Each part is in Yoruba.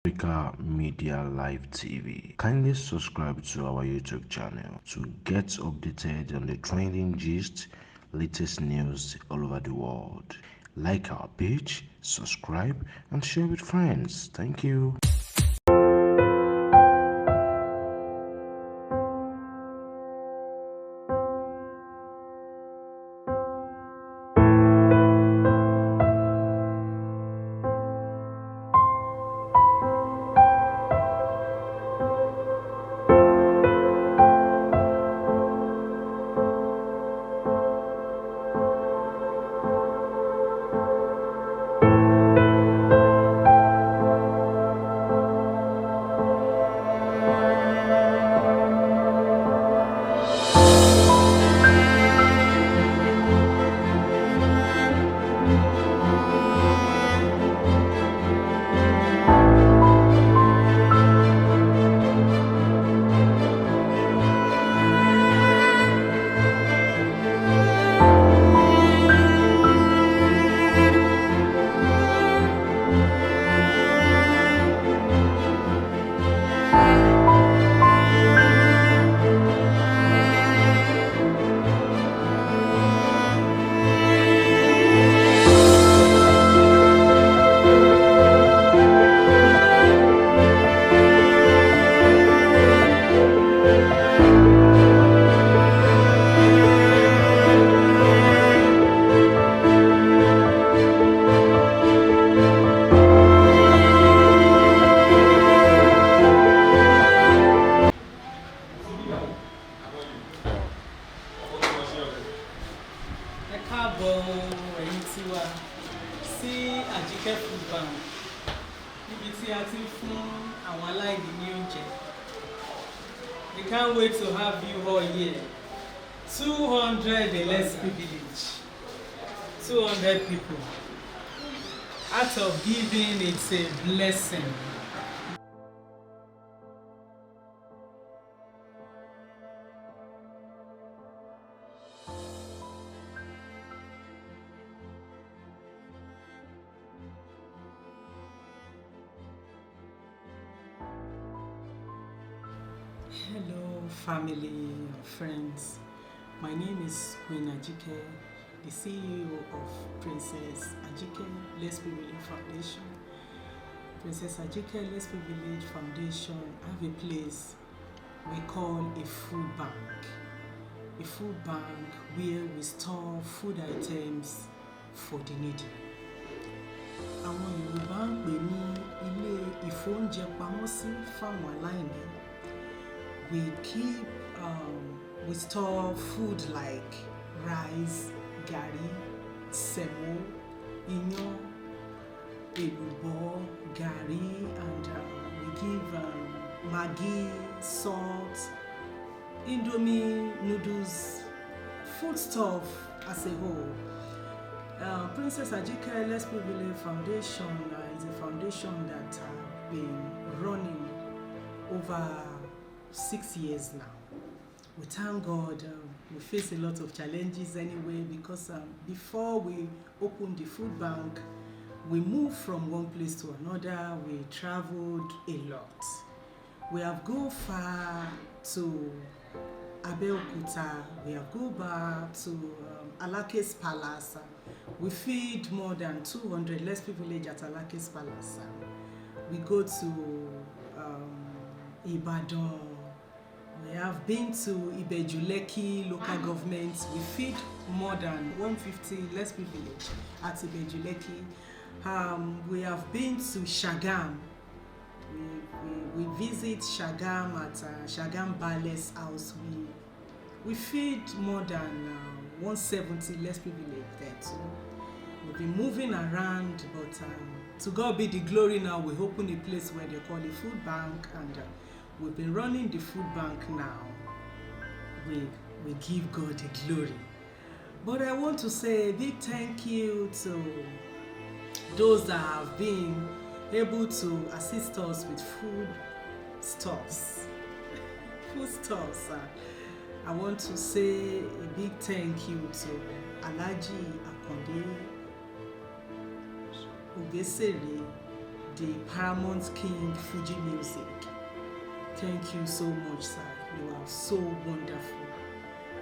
Africa Media Live TV. Kindly subscribe to our YouTube channel to get updated on the trending gist, latest news all over the world. Like our page, subscribe, and share with friends. Thank you. Sí Ajike Foodbank níbi tí a ti fún àwọn aláìní ní oúnjẹ. We can't wait to have you all here. 200 in less privilege. 200 people. Act of giving, it's a blessing. Hello, family, friends. My name is Queen Ajike, the CEO of Princess Ajike Less Privilege Foundation. Princess Ajike Less Privilege Foundation have a place we call a food bank. A food bank where we store food items for the needy. Àwọn Yorùbá ń pè ní ilé ìfóúnjẹpamọ́sí fáwọn aláìní. We store food like rice, gari, semo, iyán, èlùbọ́, gari, and we give Maggi, salt, Indomie, noodles, food stuff as a whole. Princess Ajike Less Privilege Foundation is a foundation that has been running over 6 years now. We thank God. We face a lot of challenges anyway because before we opened the food bank, we moved from one place to another. We traveled a lot. We have gone far to Abeokuta. We have gone back to Alh.Abass Palace. We feed more than 200 less privileged at Alh.Abass Palace. We go to Ibadan. We have been to Ibejuleki local government. We feed more than 150 less privileged at Ibejuleki. We have been to Shagam. We visit Shagam at Shagam Bale's house. We feed more than 170 less privileged there too. We've been moving around, but to God be the glory now. We open a place where they call a food bank, and we've been running the food bank now. We give God the glory. But I want to say a big thank you to those that have been able to assist us with food stuffs. I want to say a big thank you to Ajike Akande Obesere, the Paramount King Fuji Music. Thank you so much, sir. You are so wonderful.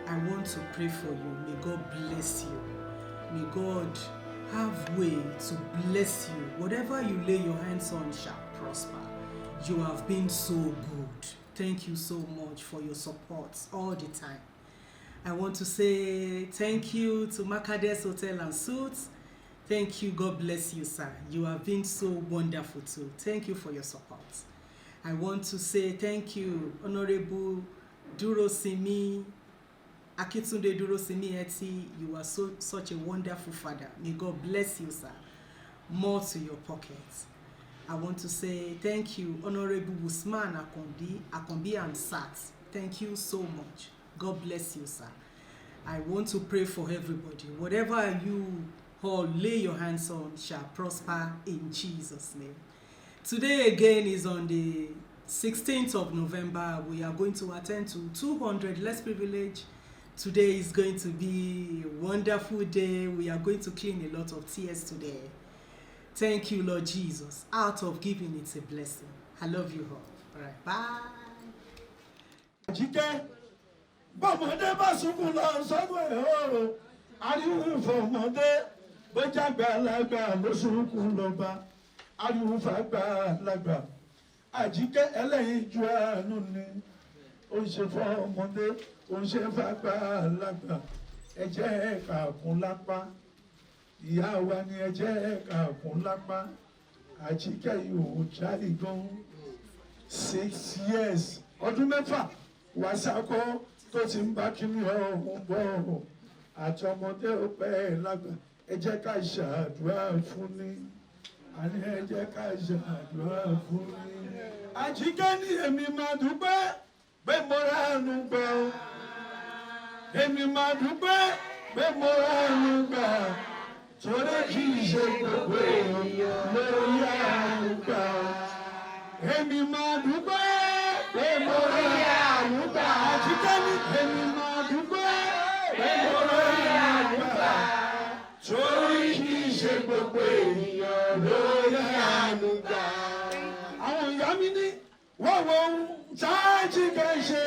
I want to pray for you. May God bless you. May God have way to bless you. Whatever you lay your hands on shall prosper. You have been so good. Thank you so much for your support all the time. I want to say thank you to Makades Hotel and Suites. Thank you. God bless you, sir. You have been so wonderful too. Thank you for your support. I want to say thank you, Honorable Durosimi, Akitunde Durosimi Eti. You are such a wonderful father. May God bless you, sir. More to your pockets. I want to say thank you, Honorable Usman Akombi and Sat. Thank you so much. God bless you, sir. I want to pray for everybody. Whatever you all lay your hands on shall prosper in Jesus' name. Today again is on the 16th of November. We are going to attend to 200 less privilege. Today is going to be a wonderful day. We are going to clean a lot of tears today. Thank you, Lord Jesus. Out of giving, it's a blessing. I love you all. All right, bye. Ajike, bọ́mọdé bá sunkún lọ sọ́dún ẹ̀hóró, ariwo fọmọdé, bójá gbàlagbà ló sunkún lọ́ba, ariwo fàgbàlagbà. Ajike ẹlẹ́yinjú àánú ni, ó ń ṣe fọmọdé, ó ń ṣe fàgbàlagbà, ẹ jẹ́ ká kún lápá. Ìyá wa ni ẹ jẹ́ ká kún lápá. Ajike yóò jáde gan 6 years, ọdún mẹ́fà wàsákọ́ tó ti ń bá kíní ọ̀hún bọ̀ àti ọmọdé ó pẹ́ lágbà. Ẹ jẹ́ ká ṣàdúrà fún ni, àní ẹ jẹ́ ká ṣàdúrà fún ni. Ajike ní èmi máa dúpẹ́ pé mo ránu gbà ó, èmi máa dúpẹ́ pé mo ránu gbà. Torí kì í ṣe gbogbo èèyàn lórí àánú gbà. Èmi máa dúpẹ́ pé mo rí àánú gbà. Ajike ní èmi máa dúpẹ́ pé mo rí àánú gbà. Torí kì í ṣe gbogbo èèyàn lórí àánú gbà. Àwọn ìyá mi ní wọ́n wo ohun tá Ajike ṣe.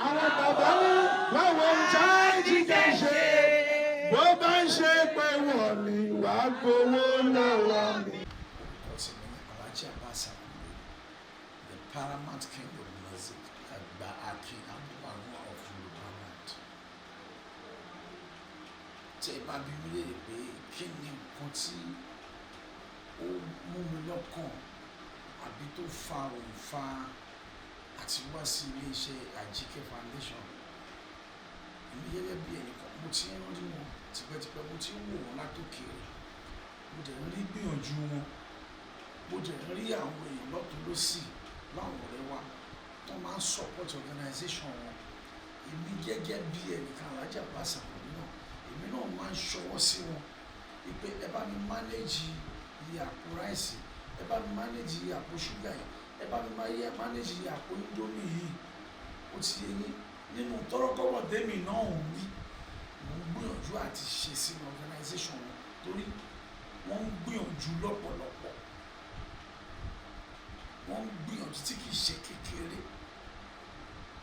Àwọn bàbá ní wọ́n wo ohun tá Ajike ṣe. Bó bá ń ṣe pé wọ́n ní wàá gbowó lọ́wọ́ mi. Alh.Abass Akande, the Paramount King of Music, Ajike Foodbank of Paramount. Tí ẹ bá bí mi léèrè pé kí ni nǹkan tí ó mú mi lọ́kàn àbí tó fa òǹfà àti wá sí iléeṣẹ́ Ajike Foundation, èmi gẹ́gẹ́ bí ẹnìkan mo ti ń rí wọn tipẹ́tipẹ́, mo ti ń wò wọn látòkèèrè, mo dẹ̀ ń rí gbìyànjú wọn, mo dẹ̀ ń rí àwọn èèyàn lọ́tún lósì láwọn ọ̀rẹ́ wa tó máa ń support organization wọn. Èmi gẹ́gẹ́ bí ẹnìkan Alh.Abass Akande náà, èmi náà máa ń ṣọwọ́ sí wọn wípé ẹ bá mi manage iye àpò ráìsì, ẹ bá mi manage iye àpò ṣúgà yìí, ẹ bá mi manage iye àpò indomie yìí. Ó ti yé yín, nínú tọ́rọ́kọ́bọ̀ tèmi náà ń wí, mo ń gbìyànjú àti ṣe sínú organization wọn torí wọ́n ń gbìyànjú lọ́pọ̀lọpọ̀, wọ́n ń gbìyànjú tí kìí ṣe kékeré.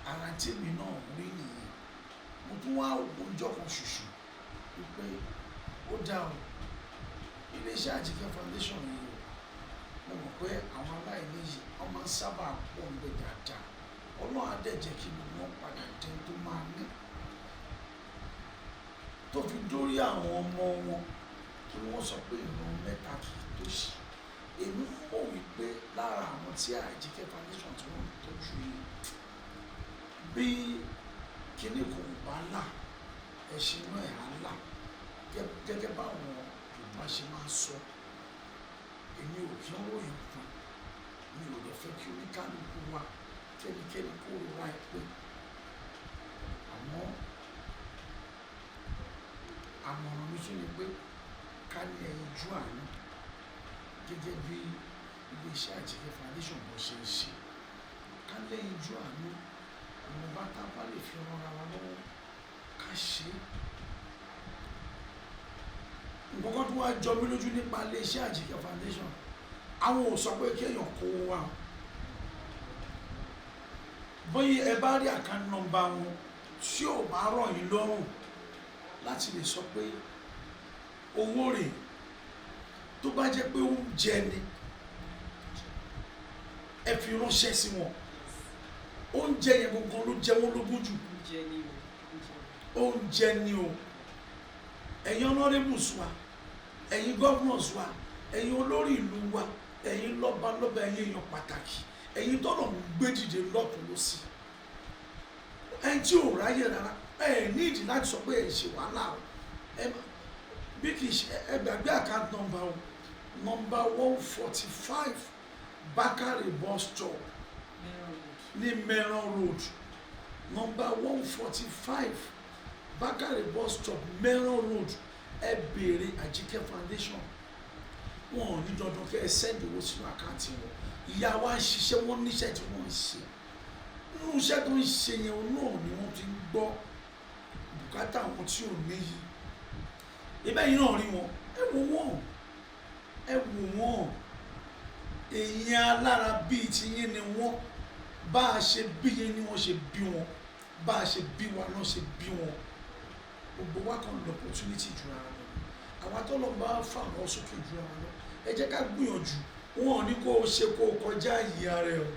Ara tèmi náà ń rí nìyẹn. Mo tún wá ọjọ́ kan ṣoṣo wípé ó dá o, iléeṣẹ́ Ajike Foundation yìí o, mo mọ̀ pé àwọn aláìní yìí wọ́n máa ń sábà pọ̀ ń bẹ dáadáa. Ọlọ́run á dẹ̀ jẹ́ kí gbogbo wọn padà dé tó máa ní, tó fi dórí àwọn ọmọ wọn tí wọ́n sọ pé ìran mẹ́ta kì í tó ṣì. Èmi mọ̀ wípé lára àwọn tí Ajike Foundation tí wọ́n ń tọ́jú yìí, bí kíní kò bá là, ẹṣin náà ẹ̀ á là, gẹ́gẹ́ báwọn Yorùbá ṣe máa sọ. Èmi ò kí ń ròyìn fún, mi ò lè fẹ́ kí oníkálukú wa kẹ́nikẹ́ni kó wá ẹ pé, àmọ́ àmọ̀ràn mi tún ni pé ká ní ẹyinjú àánú gẹ́gẹ́ bí iléeṣẹ́ Ajike Foundation bó ṣe ń ṣe. Ká lẹ́yinjú àánú, àwọn bá tá bá lè fi ran ara wa lọ́wọ́ ká ṣe é. nǹkan kan tó wá jọ mí lójú nípa iléeṣẹ́ Ajike Foundation, àwọn ò sọ pé kéèyàn kó wá bóyá ẹ bá rí àkáǹtì nọ́mbà wọn tí ò bá rọ̀ yín lọ́rùn láti lè sọ pé owó rẹ̀ tó bá jẹ́ pé oúnjẹ ni ẹ fi ránṣẹ́ sí wọn. Oúnjẹ yẹn gangan ló jẹ wọ́n lógún jù. Oúnjẹ ni o. Ẹ̀yin honourables wa, ẹ̀yin governors wa, ẹ̀yin olórí ìlú wa, ẹ̀yin lọ́balọ́ba, ẹ̀yin èèyàn pàtàkì, ẹ̀yin tọ́nà ń gbé dìde lọ́tún lọ́sì. Ẹni tí ò ráyè rárá ẹ nídìí láti sọ pé ẹ ṣe wàhálà o. Bí kì í ṣe ẹ gbàgbé account number o, number 145 Bakare bus stop ní Meron Road, number 145 Bakare bus stop Meron Road. Ẹ béèrè Ajike Foundation. Wọn ò ní dandan kẹ́ ẹ sẹ́ndì owó sínú àkáǹtì wọn. Ìyá wa ń ṣiṣẹ́, wọ́n níṣẹ́ tí wọ́n ń ṣe. Nínú iṣẹ́ tó ń ṣe yẹn náà ni wọ́n ti ń gbọ́ bùkátà àwọn tí ò níyì. Ibẹ̀ yìí náà rí wọn, ẹ wò wọ́n, ẹ wò wọ́n. Èèyàn alára bíi tiyín ni wọ́n. Bá a ṣe bí yín ni wọ́n ṣe bí wọn, bá a ṣe bí wa náà ṣe bí wọn. Gbogbo wa kan lọ opportunity jù ara lọ. Àwa tó lọ bá fà lọ sókè jù ara lọ. Ẹ jẹ́ ká gbìyànjú. Wọn ò ní kó o ṣe kó o kọjá ìyè ara ẹ o.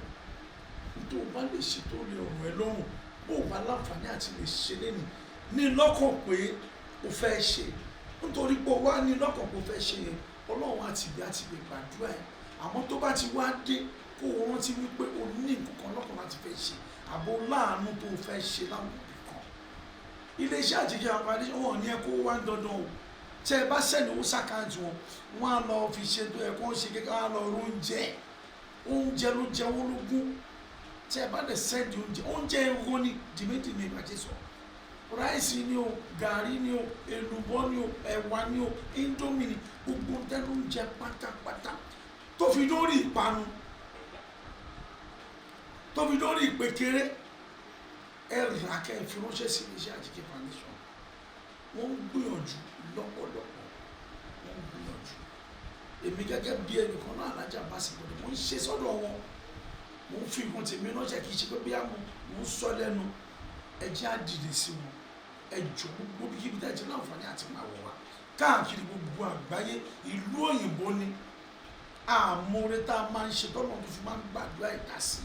Nítorí o bá lè ṣe tó lè ọ̀rọ̀ ẹ lọ́rùn, bó o bá láǹfààní àti lè ṣe lẹ́nu ní lọ́kàn pé o fẹ́ ṣe. Nítorí pé o wá ní lọ́kàn pé o fẹ́ ṣe yẹn, Ọlọ́run àti ìgbà ti lè gbàdúrà ẹ̀. Àmọ́ tó bá ti wá dé kó o rántí wípé o ní nǹkan kan lọ́kàn láti fẹ́ ṣe, àbò láàánú tó o fẹ́ ṣe láwọn ibì kan. Iléeṣẹ́ Ajike Foundation wọn ò ní ẹ kó wá dandan o. Tẹ́ ẹ bá sẹ́ni owó sàkáǹtì wọn, wọ́n á lọ fi ṣe tó ẹ̀kọ́ ṣe kékeré, wọ́n á lọ oúnjẹ ló jẹ wọ́n lógún. Tẹ́ ẹ bá dẹ̀ sẹ́ni oúnjẹ ẹ̀rọ ni dìmédì ní ìbàjẹ́ sọ. Ráìsì ni o, gàrí ni o, èlùbọ́ ni o, ẹ̀wà ni o, índómì ni, gbogbo tẹ́lú oúnjẹ pátápátá tó fi dórí ìpanu, tó fi dórí ìpèkéré. Ẹ rà kẹ́ ẹ fi ránṣẹ́ sí iléeṣẹ́ Ajike Foundation. Wọ́n ń gbìyànjú lọ́pọ̀lọpọ̀, wọ́n ń gbìyànjú. Èmi gẹ́gẹ́ bí ẹnìkan náà Alh.Abass Akande, mo ń ṣe sọ́dọ̀ wọn, mo ń fi nǹkan tèmi ránṣẹ́, kì í ṣe pé bí mo ń sọ lẹ́nu. Ẹ jẹ́ á dìde sí wọn. Ẹ jọ̀ọ́ gbogbo kíbi tí ẹ ti láǹfààní àti máa wọ̀ wá káàkiri gbogbo àgbáyé. Ìlú òyìnbó ni àmúre tá a máa ń ṣe tọ́nà tó fi máa ń gbàdúrà ìdá sí.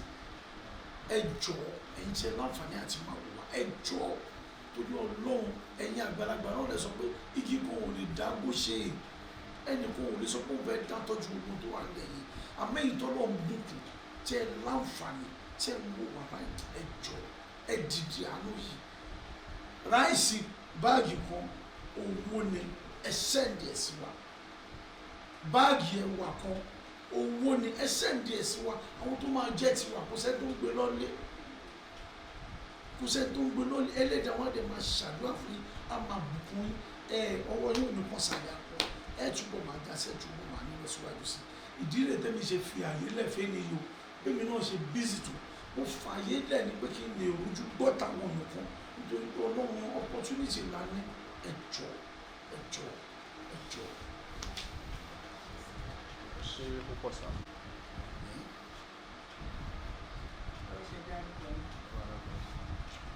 Ẹ jọ̀ọ́ ẹ̀yin tí ẹ láǹfààní àti máa wọ̀ wá, ẹ jọ̀ọ́ torí Ọlọ́run. Ẹ̀yin àgbàlagbà náà lè sọ pé igi kan ò lè dá bó ṣe, ẹnì kan ò lè sọ pé òun fẹ́ dá tọ́jú gbogbo tó wà lẹ́yìn. Àmọ́ èyí tọ́lọ́ ń bùkún tí ẹ láǹfààní tí ẹ ń wò wá báyìí, ẹ jọ̀ọ́ ẹ dìde àánú yìí. Ráìsì báàgì kan owó ni, ẹ sẹ́ǹdì ẹ̀ sí wa. Báàgì ẹ̀wà kan owó ni, ẹ sẹ́ǹdì ẹ̀ sí wa. Àwọn tó máa jẹ́ tiwa kò sẹ́ tó ń gbé lọ́lé, kò sẹ́ tó ń gbé lọ́lé. Ẹlẹ́dàá wọn dẹ̀ máa ṣàdúrà fún yín, á máa bùkún yín. Ọwọ́ yóò ní kàn sàlẹ̀ àpọ̀, ẹ túbọ̀ máa ga sí, ẹ túbọ̀ máa ní lọ síwájú sí. Ìdí rẹ̀ tẹ́mi ṣe fi àyè lẹ́fẹ̀ẹ́ ni yìí o. Bẹ́ẹ̀ni náà ṣe bísí tó, mo fààyè lẹ̀ ní pé kí n lè rojú gbọ́ táwọn nìkan. Nítorí pé Ọlọ́run opportunity ńlá ní. Ẹ jọ̀ọ́, ẹ jọ̀ọ́, ẹ jọ̀ọ́. Ṣé púpọ̀ sá?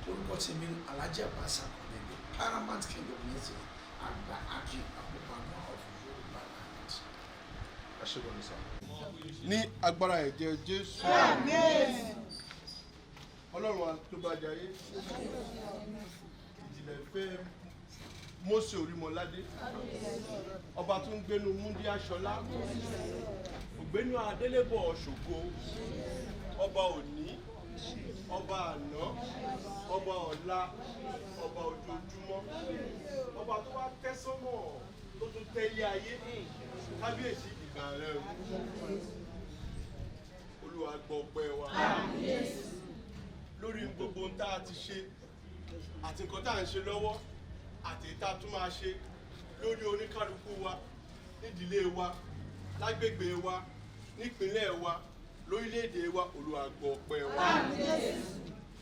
Orúkọ tèmi ni Alh.Abass Akande, Paramount King of Music, àgbà akin àpòpàmọ́ of Yorùbá land. Ẹ ṣé gbọ́dọ̀ sá. Ní agbára ẹ̀jẹ̀ Jésù. Ọlọ́run àtúbàjáyé. Ìjìnlẹ̀ ìfẹ́ Mósè Orímọládé. Ọba tó ń gbénu Múndí Aṣọlá. Ògbénu Adélébọ̀ Ṣògo. Ọba òní. Ọba àná. Ọba ọ̀la. Ọba ojoojúmọ́. Ọba tó wá tẹ́sánmọ̀ tó tún tẹ́lé ayé. Kábíyèsí ìgbà rẹ̀ o. Olúwa gbọ́ ọpẹ́ wa. Lórí gbogbo ohun tá a ti ṣe àti nǹkan tá à ń ṣe lọ́wọ́ àti tá a tún máa ṣe lórí oníkálukú wa, nídìílé wa, lágbègbè wa, nípínlẹ̀ wa, lórílẹ̀-èdè wa. Olúwa gbọ́ ọpẹ́ wa.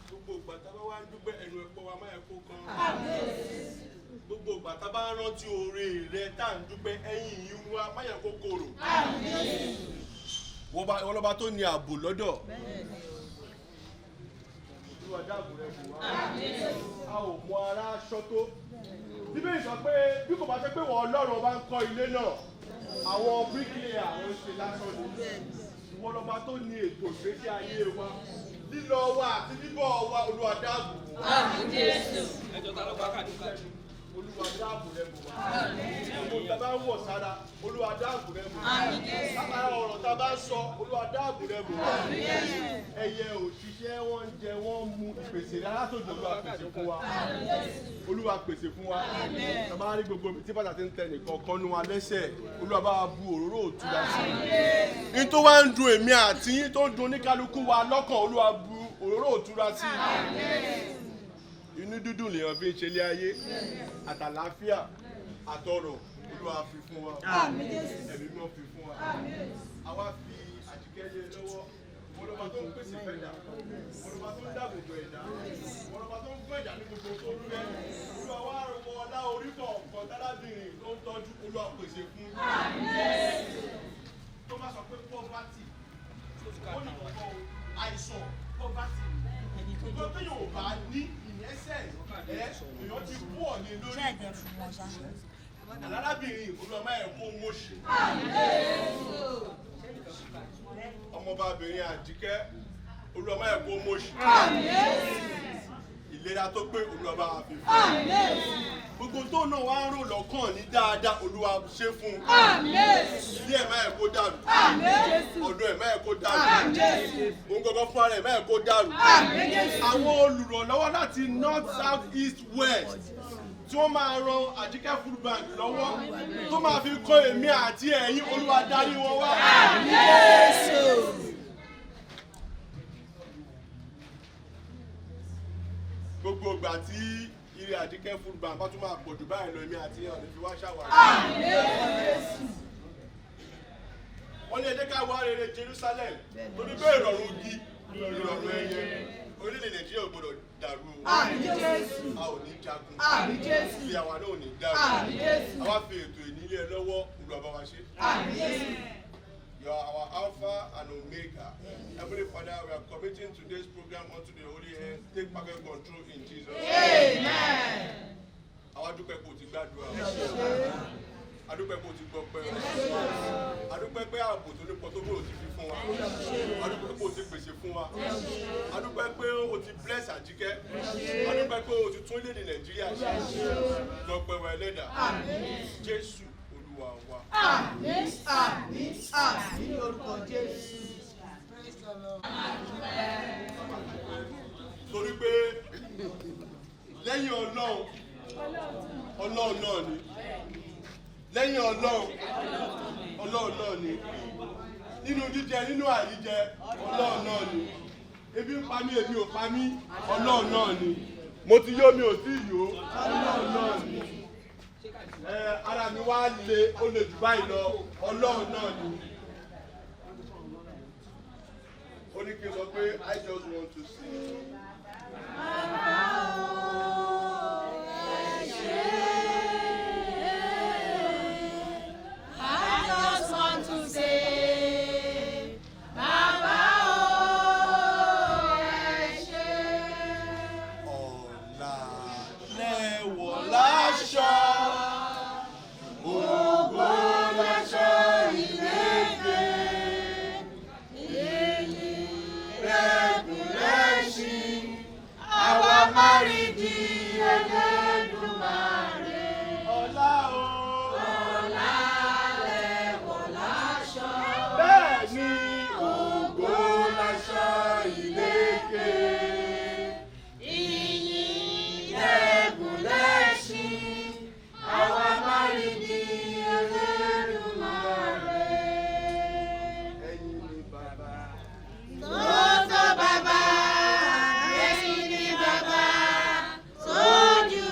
gbogbo ìgbà tá a bá wá ń dúpẹ́ ẹnu ẹ̀pọ̀ wa máa ẹ̀kọ́ kan. Gbogbo ìgbà tá a bá rántí oore rẹ tá à ń dúpẹ́ ẹ̀yìn yìí wá máa ẹ̀kọ́ korò. Wọ́n lọ́ba tó ní ààbò lọ́dọ̀. Olúwa dáàbò rẹ bò wá. A ò mọ ara aṣọ tó. Bíbélì sọ pé bí kò bá ṣe pé wọ́n Ọlọ́run bá ń kọ́ ilé náà, àwọn bíríkìlẹ̀ àwọn ṣe lásán ni. Ìwọ lọ́ba tó ní ètò ìgbésí ayé wa. Lílọ wa àti bíbọ̀ wa Olúwa dáàbò. Ẹjọ́ ta ló bá kàdúkà. Olúwa dáàbò rẹ bò wá. Gbogbo tá a bá ń wọ̀ sára, Olúwa dáàbò rẹ bò wá. Látara ọ̀rọ̀ tá a bá ń sọ, Olúwa dáàbò rẹ bò wá. Ẹyẹ òṣìṣẹ́ wọ́n ń jẹ wọ́n ń mu ìpèsè látòjò Olúwa pèsè fún wa. Olúwa pèsè fún wa. Tá a bá rí gbogbo ibi tí bàtà ti ń tẹ nìkan kan nu wa lẹ́sẹ̀, Olúwa bá wa bu òróró òtúra sí i. Ní tó wá ń dun èmi àti yín tó ń dun oníkálukú wa lọ́kàn, Olúwa bu òróró òtúra sí i. Inú dúdú lèèyàn fi ń ṣe ilé ayé, àtàlàáfíà àtọrọ̀ Olúwa fi fún wa, ẹ̀mí mọ́ fi fún wa. Àwa fi Àjíkẹ́ lé lọ́wọ́, ọlọ́ba tó ń pèsè fẹ́dà, ọlọ́ba tó ń dáàbòbò ẹ̀dá, ọlọ́ba tó ń fún ẹ̀dá ní gbogbo tó ń fẹ́. Olúwa wá rọwọ́ ọlá orí kọ̀ọ̀kan tálábìnrin tó ń tọ́jú Olúwa pèsè fún. Tó má sọ pé pọ́fátì, ó ní kọ̀ọ̀kan àìsàn pọ́fátì. Gbogbo tó yóò bá ní ìyẹ́sẹ̀ èèyàn ti kú ọ̀nì lórí. Alábìnrin Olúwa ẹ̀ kó wọ́n ṣe. Ọmọbabìnrin Àjíkẹ́ Olúwa ẹ̀ kó wọ́n ṣe. Ìlera tó pé Olúwa bá wa fi fún. Gbogbo tó náà wá ń rò lọ́kàn ní dáadáa Olúwa ṣe fún. Ilé ẹ̀ máa ẹ̀ kó dàrú. Ọ̀dọ̀ ẹ̀ máa ẹ̀ kó dàrú. Òun gangan fún ara ẹ̀ máa ẹ̀ kó dàrú. Àwọn olùrànlọ́wọ́ láti north, south, east, west tí wọ́n máa ran Ajike Foodbank lọ́wọ́ tó máa fi kọ́ èmi àti ẹ̀yin Olúwa darí wọn wá. Gbogbo ìgbà tí ire Ajike Foodbank bá tún máa pọ̀ jù báyìí lọ èmi àti ẹ̀yin ọ̀nà fi wá ṣàwárí. Wọ́n ní ẹ jẹ́ ká wá rere Jerusalem torí pé ìrọ̀rùn igi ìrọ̀rùn ẹyẹ orílẹ̀ Nàìjíríà ò gbọdọ̀ dàrú o. A ò ní jagun. Ilé àwa náà ò ní dàrú. Àwa fi ètò ìnílé ẹ lọ́wọ́ Olúwa bá wa ṣe. You are our Alpha and Omega. Heavenly Father, we are committing today's program unto the Holy Hands. Take perfect control in Jesus' name. Amen. Àwa dúpẹ́ kò ti gbàdúrà. Adúpẹ́ kò ti gbọ́ pẹ́. Adúpẹ́ pé ààbò tó ní pọ̀tọ́bọ̀rọ̀ ti fi fún wa. Adúpẹ́ pé o ti pèsè fún wa. Adúpẹ́ pé o ti bless Àjíkẹ́. Adúpẹ́ pé o ti tún lédè Nàìjíríà ṣe. Lọ́pẹ́ wa ẹlẹ́dà. Jésù Olúwa wa. Àmín, àmín, àmín orúkọ Jésù. Torí pé lẹ́yìn Ọlọ́run, Ọlọ́run náà ni. Lẹ́yìn Ọlọ́run náà ni. Nínú jíjẹ, nínú àìríjẹ, Ọlọ́run náà ni. Ebi ń pa mí, ebi ò pa mí, Ọlọ́run náà ni. Mo ti yó mi ò tí yó, Ọlọ́run náà ni. Ara mi wá le, ó le jù báyìí lọ, Ọlọ́run náà ni. Ó ní kí n sọ pé I just want to see. Soju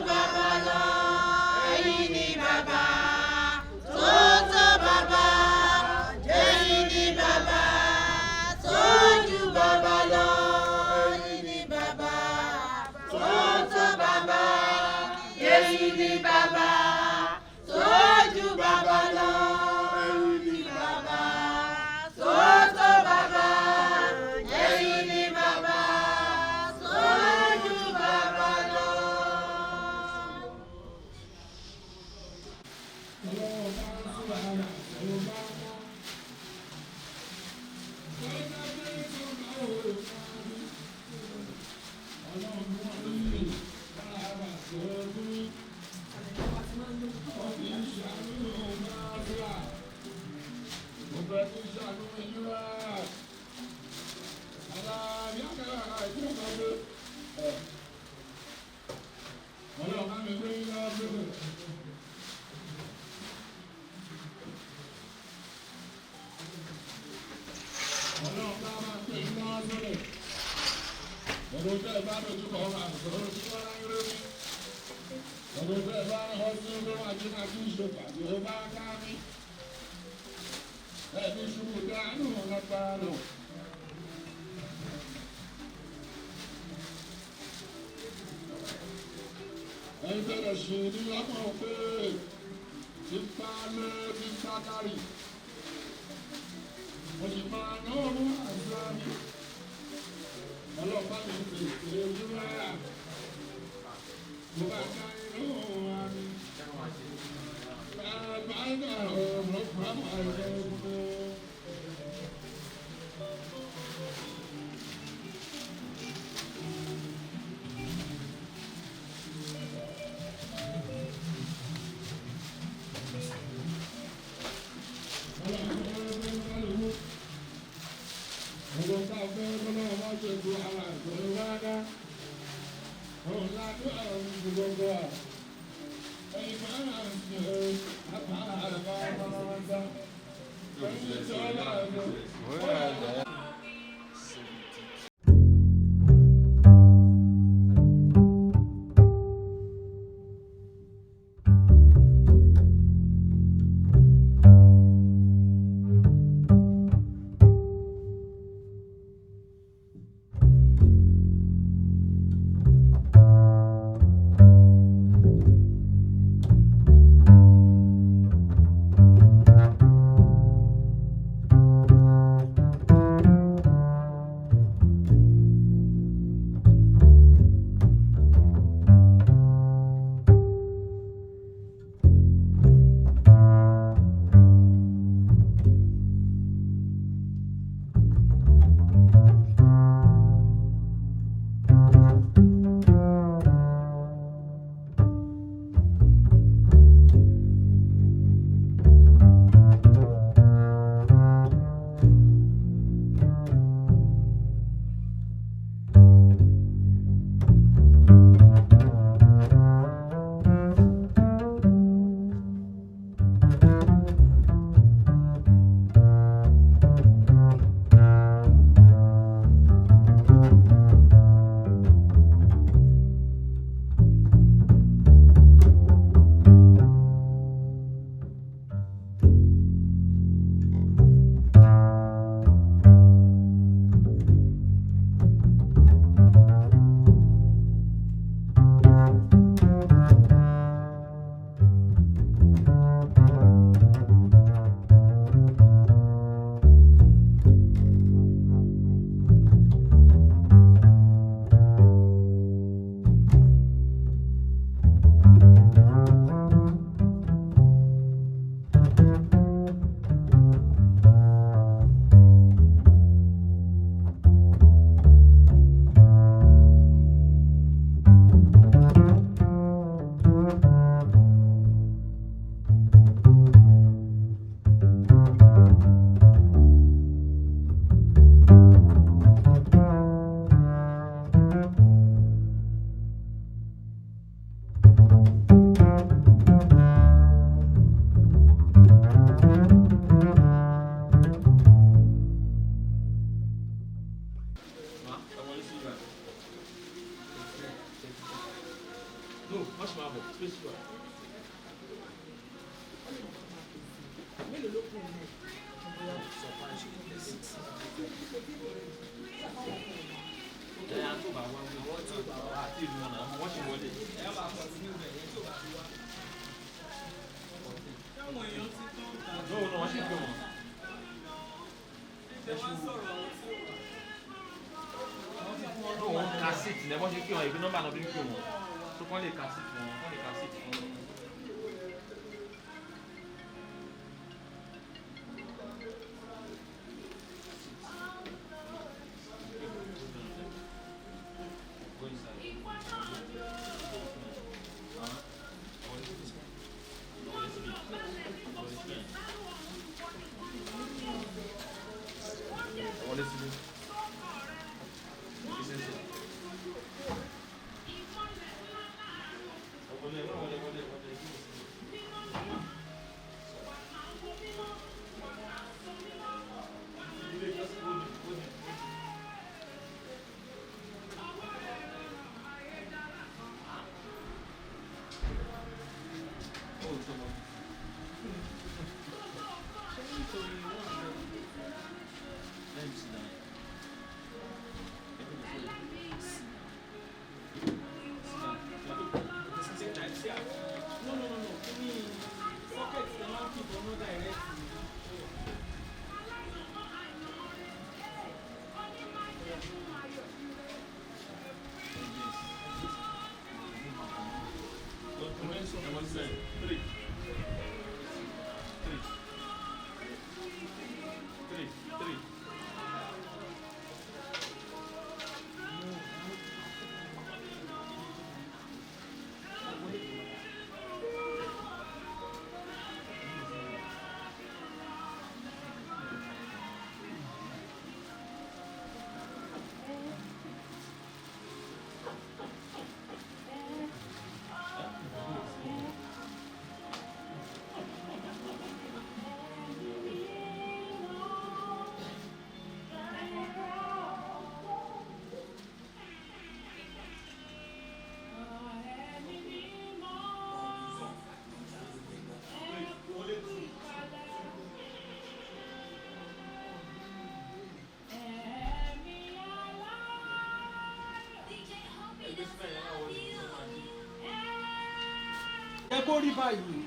kó rí báyìí.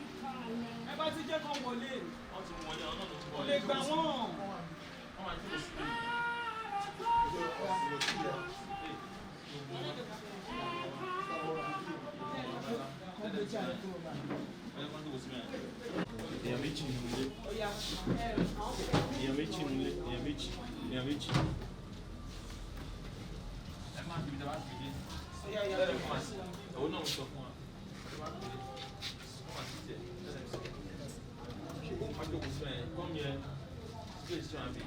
Ẹ bá ti jẹ́ kán wọlé. Kò lè gbà wọ́n. Èèyàn méjì nílé. Èèyàn méjì nílé. Èèyàn méjì. Ẹ máa fi ìjọba fi dé. Òun náà ń sọ fún wa. Come here. Please join me.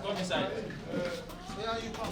Come inside. Where are you from?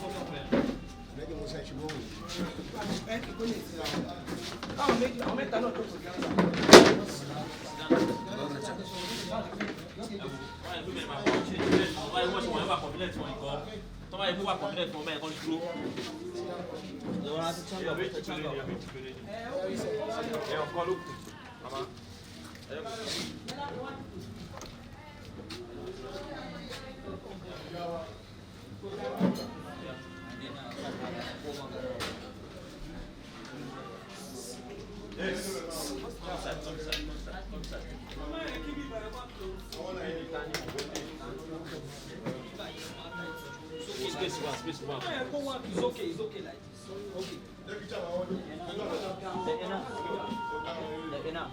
Space one. It's okay like this. Okay. Enough.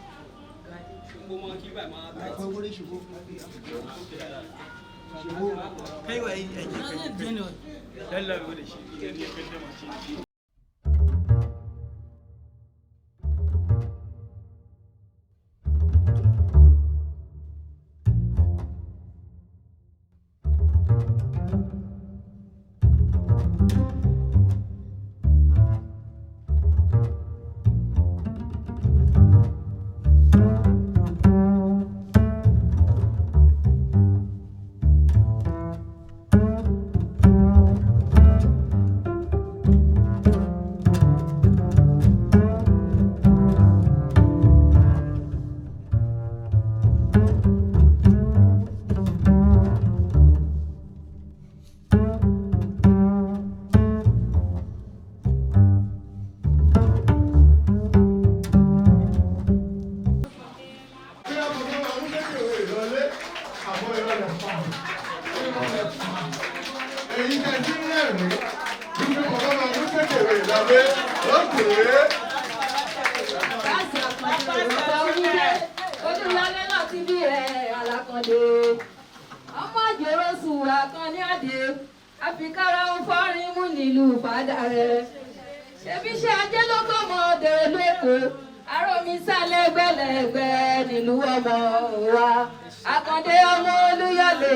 Akande ọmọ Olúyọ̀lé,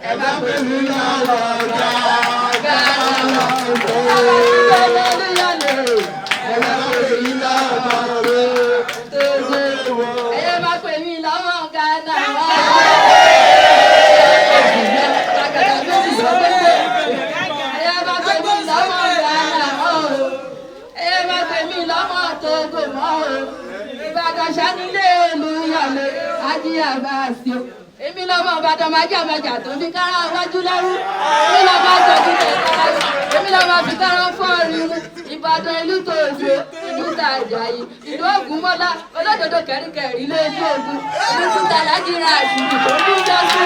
ẹ bá pè mí lọ́wọ́ ọ̀gá ọmọ Olúyọ̀lé, ẹ bá pè mí lọ́wọ́ ọ̀gá ẹ bá pè mí lọ́wọ́ ọ̀gá náà. Alh.Abass èmi lọ́mọ Ìbàdàn májàmájà tó fi kára wájú lẹ́rú èmi lọ́mọ àjọ̀dún tẹ̀kára èmi lọ́mọ fi kára fọ́ọ̀rì mú Ìbàdàn ìlú tòòṣe ìlú tàjàyí ìlú Ògúnmọ́lá olódodo kẹ̀ríkẹ̀rí lójú ogun ìlú kúta lájìrà àṣìkò tó ní jọ́sí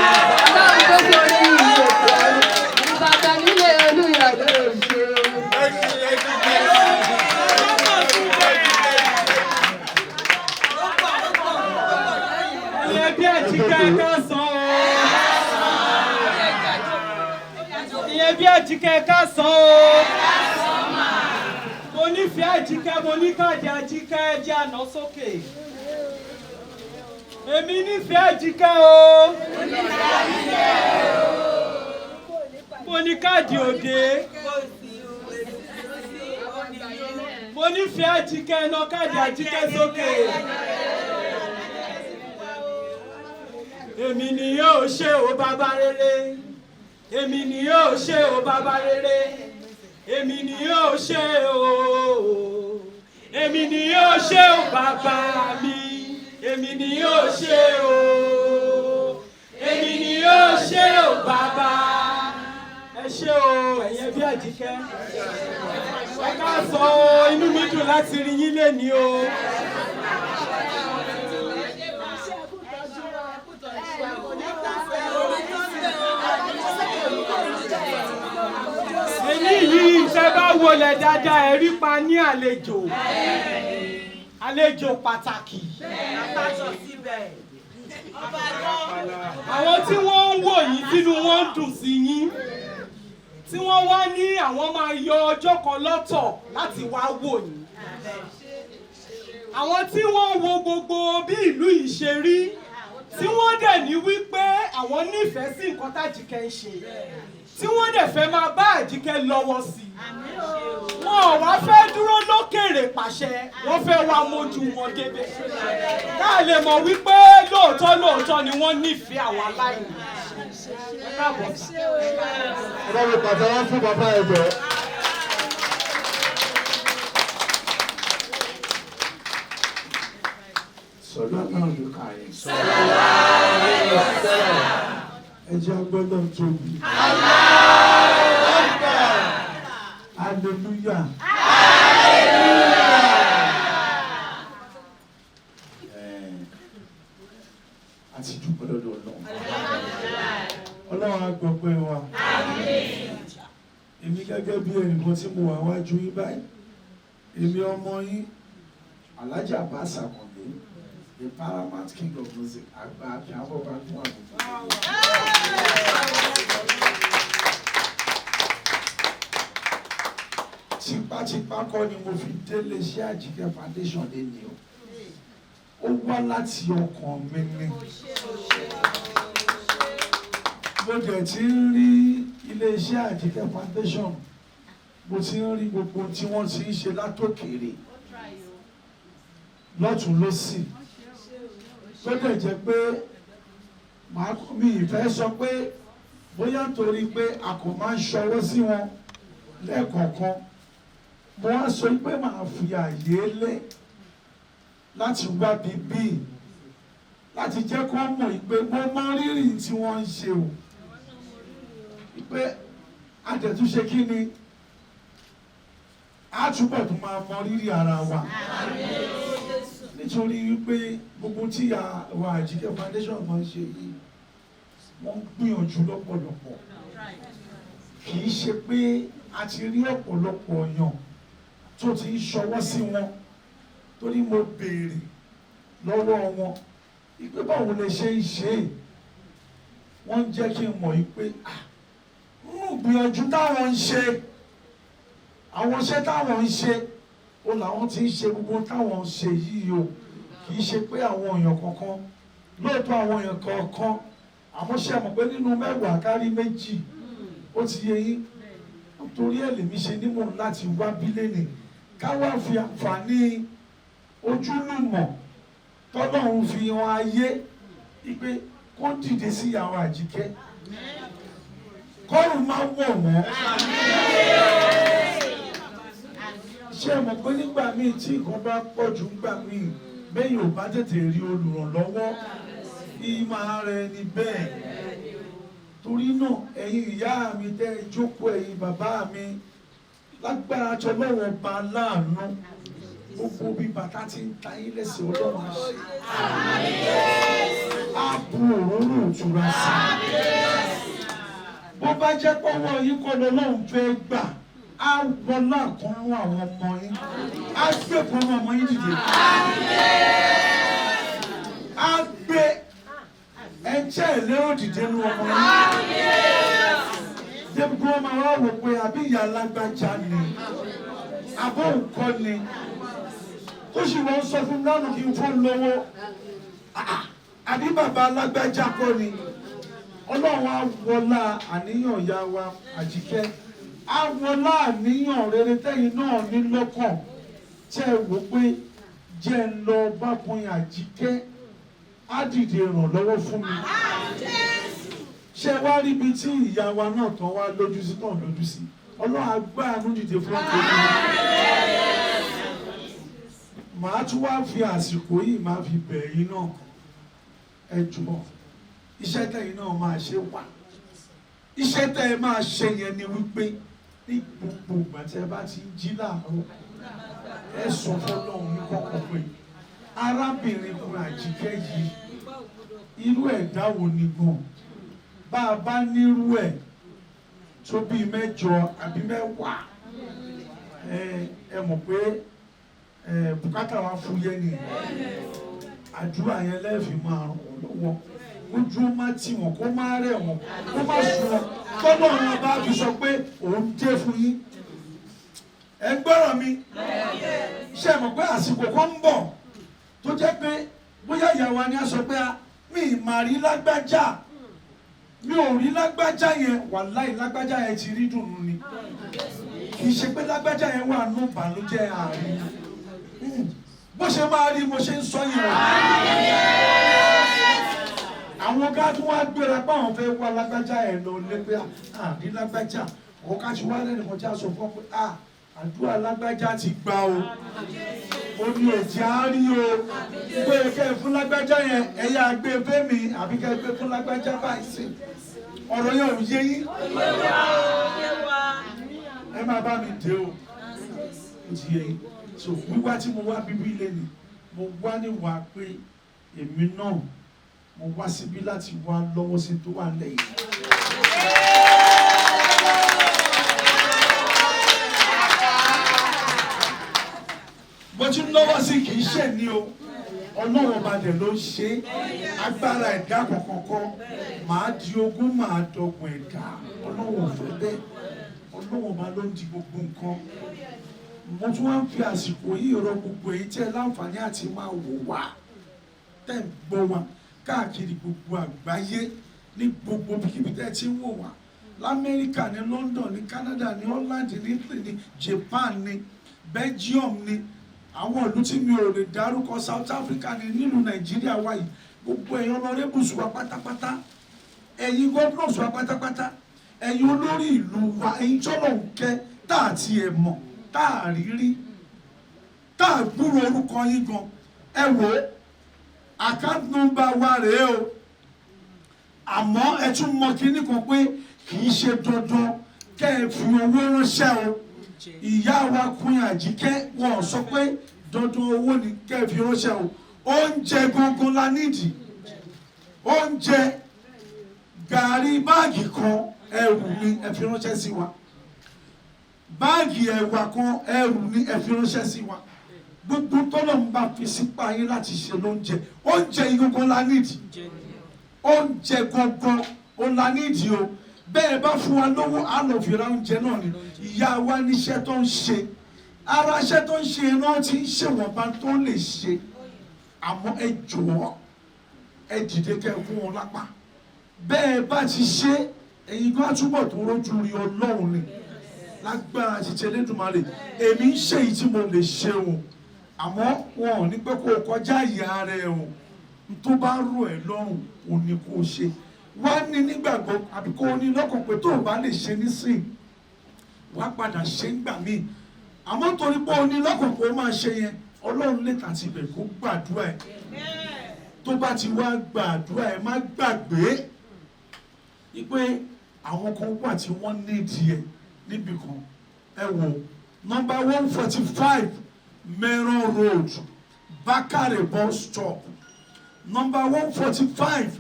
ọlọ́run tó fi orí ìlú òkè ọ̀run Ìbàdàn nílé Olúyọ̀lé òṣè. Bí Ajike ká san o. Ìyẹn bí Ajike ká san o. Mo nífẹ̀ẹ́ Ajike, mo ní káàdì Ajike ẹjẹ́ àná sókè. Èmi nífẹ̀ẹ́ Ajike o. Mo ní káàdì òde. Mo nífẹ̀ẹ́ Ajike ẹná káàdì Ajike sókè. Èmi ni yóò ṣe o bàbá rere. Èmi ni yóò ṣe o bàbá rere. Èmi ni yóò ṣe o. Èmi ni yóò ṣe o bàbá mi. Èmi ni yóò ṣe o. Èmi ni yóò ṣe o bàbá. Ẹ ṣé ṣé o ẹ̀yẹ bí Àjíkẹ́ ẹ ká sọ inú mi dùn láti rí yín lénìí o. èyí yìí ṣe bá wọlé dáadáa ẹ rí pa ní àlejò pàtàkì. àwọn tí wọ́n ń wò yín tínú wọn ń dùn sí yín tí wọ́n wá ní àwọn máa yọ ọjọ́ kan lọ́tọ̀ láti wá wò yín. àwọn tí wọ́n wo gbogbo bí ìlú yìí ṣe rí tí wọ́n dẹ̀ ní wípé àwọn nífẹ̀ẹ́ sí nǹkan t'Àjíkẹ́ ń ṣe tí wọ́n dẹ̀ fẹ́ máa bá Àjíkẹ́ lọ́wọ́ sí i wọn ò wá fẹ́ dúró lókèrè pàṣẹ wọ́n fẹ́ wá mójú wọn débẹ̀ ká lè mọ̀ wípé lóòótọ́ ni wọ́n nífẹ̀ẹ́ àwọn aláìní. ẹ bá mi pàtẹ́wọ́ fún bàbá ẹ̀ jọ. sọlá náà ló kà yín. ẹ jẹ́ agbọ́dọ̀ tóbi. Hallelujah. Àti dúpẹ́ lọ́dọ̀ Ọlọ́run. Ọlọ́run á gbọ́ pé wa. Èmi gẹ́gẹ́ bí ẹnìkan tí mo wà wájú yín báyìí. Èmi ọmọ yín, Alh.Abass Akande, the paramount king of music, àgbà àbí àwọn ọba fún àgbà. Tipátipá kọ́ ni mo fi délé iṣẹ́ Ajike Foundation lẹ́ni o. Ó wá láti ọkàn mi ni. Mo dẹ̀ ti ń rí ilé-iṣẹ́ Ajike Foundation. Mo ti ń rí gbogbo tí wọ́n ti ń ṣe látòkèrè. Lọ́tùn lósì. Tó dẹ̀ jẹ́ pé mi ìfẹ́ sọ pé bóyá torí pé a kò máa ń ṣọwọ́ sí wọn lẹ́ẹ̀kọ̀ọ̀kan. Mo wá sọ pé màá fi àyè lẹ̀ láti wá bíbí láti jẹ́ kó mọ̀ pé mo mọ rírì tí wọ́n ń ṣe o pé àtẹ̀túnṣe kí ni a túbọ̀ tún máa mọ rírì ara wa nítorí wípé gbogbo tí àwọn Ajike Foundation máa ń ṣe yìí wọ́n ń gbìyànjú lọ́pọ̀lọpọ̀ kì í ṣe pé a ti rí ọ̀pọ̀lọpọ̀ èèyàn tó ti ń ṣọwọ́ sí wọn torí mo béèrè lọ́wọ́ wọn ìpé báwo lè ṣe ń ṣe wọ́n jẹ́ kí n mọ̀ ìpé gbìyànjú táwọn ń ṣe àwọn iṣẹ́ táwọn ń ṣe ó làwọn ti ń ṣe gbogbo táwọn ń ṣe yìí o kì í ṣe pé àwọn èèyàn kankan lóòótọ́ àwọn èèyàn kankan àmọ́ ṣe mọ̀ pé nínú mẹ́wàá kárí méjì ó ti yé yín nítorí ẹ̀ lèmi ṣe nímọ̀ láti wá bílẹ̀nì káwá fi àǹfààní ojúlùmọ̀ tọ́lọ́run fi hàn ayé wípé kó dìde sí ìyàwó Àjíkẹ́ kọ́rùn máa wọ̀ wọ́n. ṣé mọ̀ pé nígbà míì tí nǹkan bá pọ̀ jù nígbà míì bẹ́ẹ̀ ò bá tètè rí olùrànlọ́wọ́ ìmọ̀ rẹ̀ ni bẹ́ẹ̀ torí náà ẹ̀yin ìyá mi tẹ́ ẹ jókòó ẹ̀yin bàbá mi lágbára tọ́lọ́wọ́ ba láàánú gbogbo bí bàtà ti ń ta yín lẹ́sẹ̀ Ọlọ́run àṣẹ. á bu òróró ìtura sí i. bó bá jẹ́ pọ́wọ́ yín kọ́ lọ́lọ́run fẹ́ gbà á wọlé àkọ́nú àwọn ọmọ yín á gbé kọ́nú ọmọ yín dìde. á gbé ẹ̀jẹ̀ ìlérò dìde nú ọmọ yín. débi kí wọ́n máa wá wò pé àbí ìyá alágbájá ni àbọ̀ nǹkan ni ó sì wọ́n sọ fún lánàá kí n fún lọ́wọ́ àbí bàbá alágbájá kọ́ ni Ọlọ́run á wọlá àníyàn ìyá wa Àjíkẹ́ á wọlá àníyàn rere tẹ́yìn náà ní lọ́kàn tẹ́ ẹ wò pé jẹ́ ń lọ bá fún Àjíkẹ́ á dìde ìrànlọ́wọ́ fún mi ṣé wá rí ibi tí ìyá wa náà tán wá lójú sí tán lójú sí Ọlọ́run á gbá àánú dìde fún ọkùnrin màá tún wá fi àsìkò yìí máa fi bẹ̀ yín náà ẹ jùmọ̀ iṣẹ́ tẹ̀yin náà máa ṣe wà iṣẹ́ tẹ́ ẹ máa ṣe yẹn ni wípé ní gbogbo ìgbà tí ẹ bá ti ń jí láàárọ̀ ẹ sọ fọ́lọ́run ní kọ́kọ́ pé arábìnrin kan Àjíkẹ́ yìí irú ẹ̀dá wo ni gan bá a bá nírú ẹ̀ tó bíi 8 àbí 10 ẹ mọ̀ pé bùkátà wa fúyẹ́ ni àdúrà yẹn lẹ́ẹ̀fì máa ràn wọ́n lọ́wọ́ ojú má tì wọ́n kó má rẹ̀ wọ́n kó má sùn wọn tọ́lọ́ wọn bá fi sọ pé òun dé fún yín ẹ gbọ́rọ̀ mi ṣe mọ̀ pé àsìkò kan ń bọ̀ tó jẹ́ pé bóyá ìyàwó ni a sọ pé mi ì mà rí lágbájá mi ò rí lágbájá yẹn wàláì lágbájá yẹn ti rí dùnú ni kì í ṣe pé lágbájá yẹn wà nù bànújẹ́ àárín bó ṣe máa rí mo ṣe ń sọ yìí o àwọn gáàdùn wa gbéra pé àwọn fẹ́ wá lágbájá yẹn lọ lé pé àní lágbájá ọ̀ká ti wá lẹ́nu kọjá sọ fún ọ pé àdúrà lágbájá ti gbà o ó ní òjì á rí o pé kẹ́ fún lágbájá yẹn ẹ̀yà gbé fẹ́mi àbí kẹ́ gbé fún lágbájá báyìí sí ọ̀rọ̀ yẹn ò yé yín ẹ máa bá mi dé o ó ti yé yín so wíwá tí mo wá bíbí ilé ni mo wá níwà pé èmi náà mo wá síbí láti wá lọ́wọ́ sí tó wà lẹ́yìn. bó ti lọ́wọ́ sí kì í ṣe ní o ọlọ́wọ́ ọba dẹ̀ ló ṣe agbára ẹ̀dá kọ̀ọ̀kan màá di ogún màá dọ́gbọ̀n ẹ̀dá ọlọ́wọ́ fẹ́ bẹ́ẹ̀ ọlọ́wọ́ ọba ló ń di gbogbo nǹkan mo tún wá ń fi àsìkò yìí rọ gbogbo èyí tí ẹ láǹfààní àti máa wò wá tẹ́ ń gbọ́ wa káàkiri gbogbo àgbáyé ní gbogbo kíbi tẹ́ ti ń wò wá lamẹ́ríkà ní London ní Canada ní Holland ní Italy ní Japan ní Belgium ní àwọn ìlú tí mi ò lè dárúkọ South Africa ní nílùú Nàìjíríà wa yìí gbogbo ẹ̀yin honourables wa pátápátá ẹ̀yin governors wa pátápátá ẹ̀yin olórí ìlú wa ẹ̀yin tọ́lọ̀ ń kẹ́ tá àti ẹ̀ mọ̀ tá a rí rí tá a gbúrò orúkọ yín gan ẹ wò ó account number wa rèé o àmọ́ ẹ tún mọ kínní kan pé kì í ṣe dandan kẹ́ ẹ fi owó ránṣẹ́ o ìyá wa Queen Àjíkẹ́ wọn sọ pé dandan owó ni kẹ́ ẹ fi ránṣẹ́ o oúnjẹ gangan la nídìí oúnjẹ gàrí báàgì kan ẹrù ni ẹ fi ránṣẹ́ sí wa báàgì ẹ̀wà kan ẹrù ni ẹ fi ránṣẹ́ sí wa gbogbo tọ́lọ̀ ń bá fi sípa yín láti ṣe lóúnjẹ oúnjẹ yìí gangan la nídìí oúnjẹ gangan ó la nídìí o bẹ́ẹ̀ bá fún wa lówó á lọ fi ra oúnjẹ náà ni ìyá wa níṣẹ́ tó ń ṣe ara iṣẹ́ tó ń ṣe náà ti ń ṣèwọ̀nba tó lè ṣe àmọ́ ẹ jọ̀wọ́ ẹ dìde kẹ́ ẹ fún wọn lápá bẹ́ẹ̀ bá ti ṣe ẹ̀yin kan á túbọ̀ tó rójú rí Ọlọ́run ni lágbára ti Elédùmarè èmi ń ṣe èyí tí mo lè ṣe o àmọ́ wọn ò ní pẹ́ kó o kọjá ìyá rẹ o tó bá rò ẹ́ lọ́rùn ò ní kó o ṣe wá ní nígbàgbọ́ àbí kó o ní lọ́kàn pé tó o bá lè ṣe nísìn wá padà ṣe ń gbà míì àmọ́ torí pé o ní lọ́kàn pé o máa ṣe yẹn Ọlọ́run lè tàti bẹ̀ kó gbàdúrà ẹ̀ tó bá ti wá gbàdúrà ẹ̀ má gbàgbé wípé àwọn kan wà tí wọ́n nídìí ẹ̀ níbì kan ẹ wò number 145 Meron Road Bakare bus stop number 145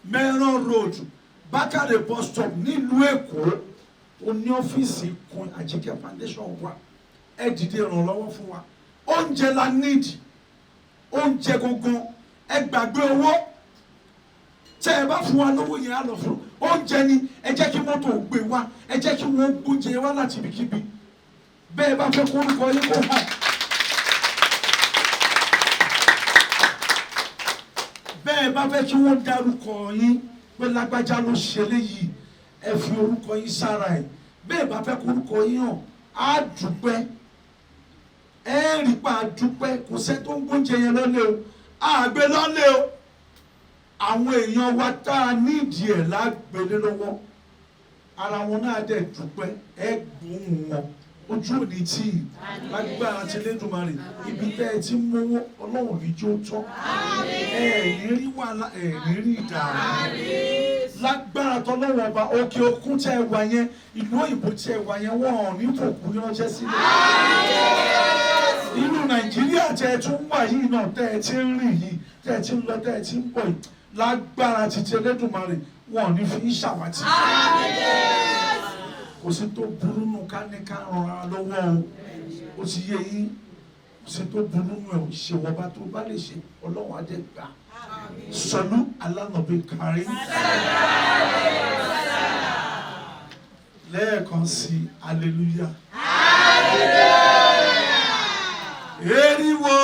Meron Road Bakare bus stop nílùú Èkó ó ní ọ́fíìsì Queen Ajike Foundation wa ẹ dìde ìrànlọ́wọ́ fún wa oúnjẹ la nídìí oúnjẹ gangan ẹ gbàgbé owó tẹ ẹ bá fún wa lówó yẹn á lọ fún oúnjẹ ni ẹ jẹ́ kí mọ́tò gbé wá ẹ jẹ́ kí wọ́n gbóúnjẹ wá láti ibikíbi bẹ́ẹ̀ bá fẹ́ kó orúkọ yín kó hàn bẹ́ẹ̀ bá fẹ́ kí wọ́n dárúkọ yín pé lágbájá ló ṣe léyìí ẹ fi orúkọ yín sára ẹ̀ bẹ́ẹ̀ bá fẹ́ kó orúkọ yín hàn á dúpẹ́ ẹ rí pa dúpẹ́ kò sẹ́ tó ń gbóúnjẹ yẹn lọ́lé o àgbẹ̀ lọ́lé o àwọn èèyàn wa tá a nídìí ẹ̀ lágbèlé lọ́wọ́ ara wọn náà dẹ̀ dúpẹ́ ẹ gbóhùn wọn ojú òní tí lágbára ti Elédùmarè ibi tẹ́ ẹ ti mówó Ọlọ́run ní jó tọ́ ẹ ní rí wàhálà ẹ ní rí ìdààmú lágbára tọ́lọ́wọ́ ọba òkè òkun tẹ́ ẹ wà yẹn ìlú òyìnbó tẹ́ ẹ wà yẹn wọ́n ò ní fòkú ránṣẹ́ sílẹ̀. inú Nàìjíríà tẹ́ ẹ tún wà yìí náà tẹ́ ẹ ti ń rìn yìí tẹ́ ẹ ti ń lọ tẹ́ ẹ ti ń bọ̀ yìí lágbára títí Elédùmarè wọn ò ní fi ń ṣàwátì. kò sí tó burú nù ká ní ká ràn án lọ́wọ́ o ti yé yín kò sí tó burú nù ẹ̀ ṣèwọ́ba tó bá lè ṣe Ọlọ́run á dẹ̀ gbà. Sọlú alánàbí kárí. Lẹ́ẹ̀kan sí hallelujah. Eriwo.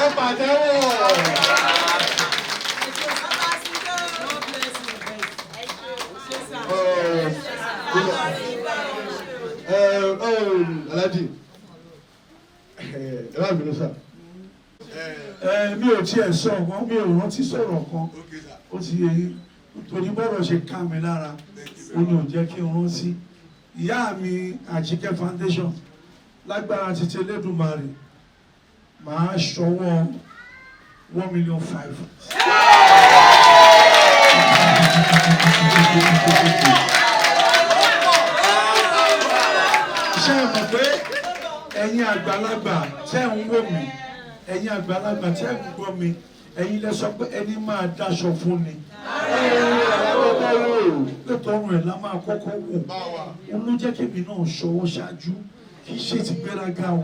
Ẹ pàtẹ́wọ́. Alhaji, ẹ bá bínú sá. Mi ò tiẹ̀ sọ ọ̀kan mi ò rántí sọ̀rọ̀ kan ó ti yẹ yín torí bọ́rọ̀ ṣe ká mi lára ó ní ò jẹ́ kí n rántí ìyá mi Ajike Foundation lágbára títí Elédùmarè màá ṣọwọ́ 1,500,000. ṣé ẹ mọ̀ pé ẹ̀yin àgbàlagbà tẹ́ ń wò mí ẹ̀yin àgbàlagbà tí ẹ̀ ń gbọ́ mi ẹ̀yin lẹ sọ pé ẹni máa dáṣọ fún ni. lẹ́tọ̀ọ̀rùn ẹ̀ la máa kọ́kọ́ wò òun ló jẹ́ kémi náà ṣọwọ́ ṣáájú kì í ṣe ti gbéraga o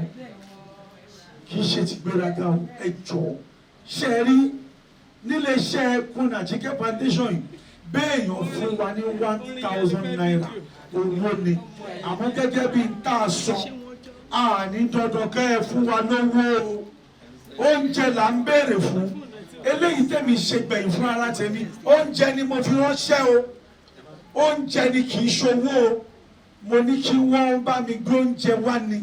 kì í ṣe ti gbéraga o ẹ jọ̀ọ́ ṣe rí nílé iṣẹ́ Queen Ajike Foundation yìí béèyàn fún wa ní 1,000 naira owó ni àmọ́ gẹ́gẹ́ bí n tá a sọ àní dandan kẹ́ ẹ fún wa lówó o. Oúnjẹ là ń béèrè fún eléyìí tẹ̀mí ṣe gbẹ̀yìn fún ara tèmi oúnjẹ ni mo fi ránṣẹ́ o oúnjẹ ni kì í ṣowó o mo ní kí wọ́n bá mi gbé oúnjẹ wá ni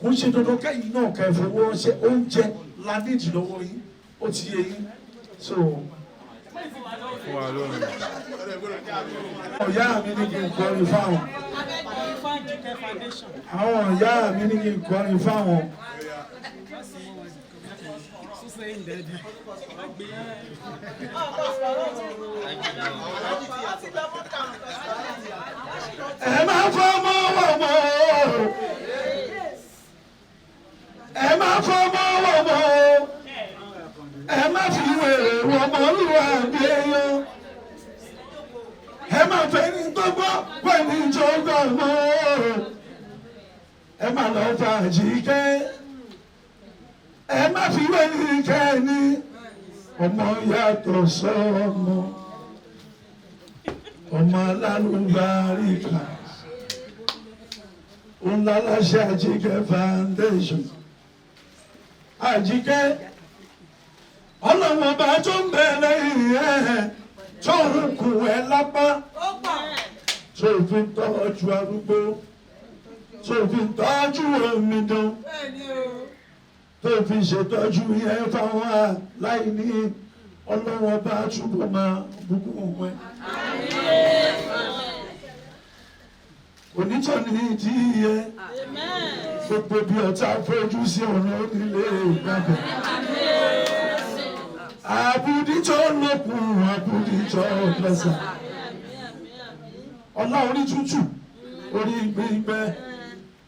kò ń ṣe dandan kẹ́yìn náà kẹ́ ẹ fowó ránṣẹ́ oúnjẹ la nídìí lọ́wọ́ yín ó ti yé yín so. ọ̀yá mi ní kí n kọrin fáwọn àwọn ọ̀yá mi ní kí n kọrin fáwọn. Ẹ máa fọmọ wọ̀mọ́ ẹ máa fọmọ wọ̀mọ́ ẹ máa fi wèrè wọ̀mọ́ lùwà bí èèyàn ẹ máa fẹ́ ní gbogbo pẹ̀lú ìjọba mọ́ ẹ máa lọ fà Àjíkẹ́. Ẹ má fi wẹ́ni kẹ́ni ọmọ yàtọ̀ sọ́mọ ọmọ alálùbáríkà ńlá láṣẹ Ajike Foundation. Ajike ọlọ́wọ́n bá tó ń bẹ lẹ́yìn ẹ̀ tó ń kù ẹ́ lápá tó fi ń tọ́jú arúgbó tó fi ń tọ́jú omidan tó fi ṣètọ́jú yẹn fáwọn aláìní ọlọ́wọ́n bá túbọ̀ máa bùkún wọn. onítọ̀ní ìdí yẹ gbogbo bí ọ̀tá fojú sí ọ̀nà onílé ìgbàgbọ́. àbùdíjọ́ lókun àbùdíjọ́ lọ́sàn. ọlá orí tútù orí gbígbẹ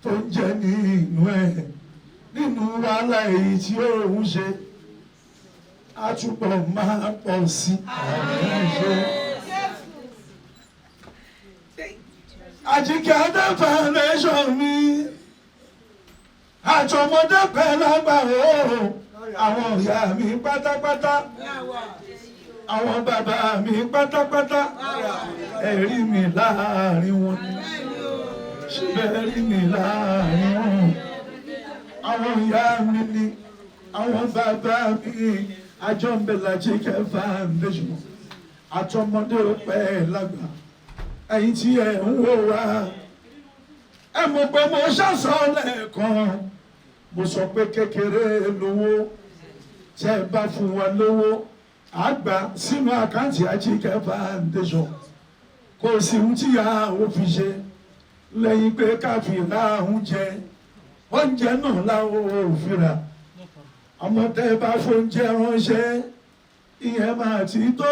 tó ń jẹ ní inú ẹ̀ nínú wàhálà èyí tí òun ṣe àtúbọ̀ máa pọ̀ sí àwọn Ajike Foundation mi àtọmọdé pẹ̀lú àgbà o àwọn ìyá mi pátápátá àwọn bàbá mi pátápátá ẹ̀rí mi láàrin wọn ṣẹlẹ̀ rí mi láàrin wọn àwọn ìyá mi ni àwọn bàbá mi àjọ ń bẹ l'Ajike Foundation àtọmọdé pẹ̀lú àgbà ẹ̀yin tí ẹ ń wò wá ẹ mọ̀ pé mo ṣàṣọ lẹ́ẹ̀kan mo sọ pé kékeré lówó tẹ́ ẹ bá fún wa lówó àgbà sínú àkáǹtì Ajike Foundation kò sí ohun tí a ò fi ṣe lẹ́yìn pé ká fi ra oúnjẹ náà láwọn ò fi rà àmọ́ tẹ́ ẹ bá fóúnjẹ ránṣẹ́ ìyẹn máa ti tó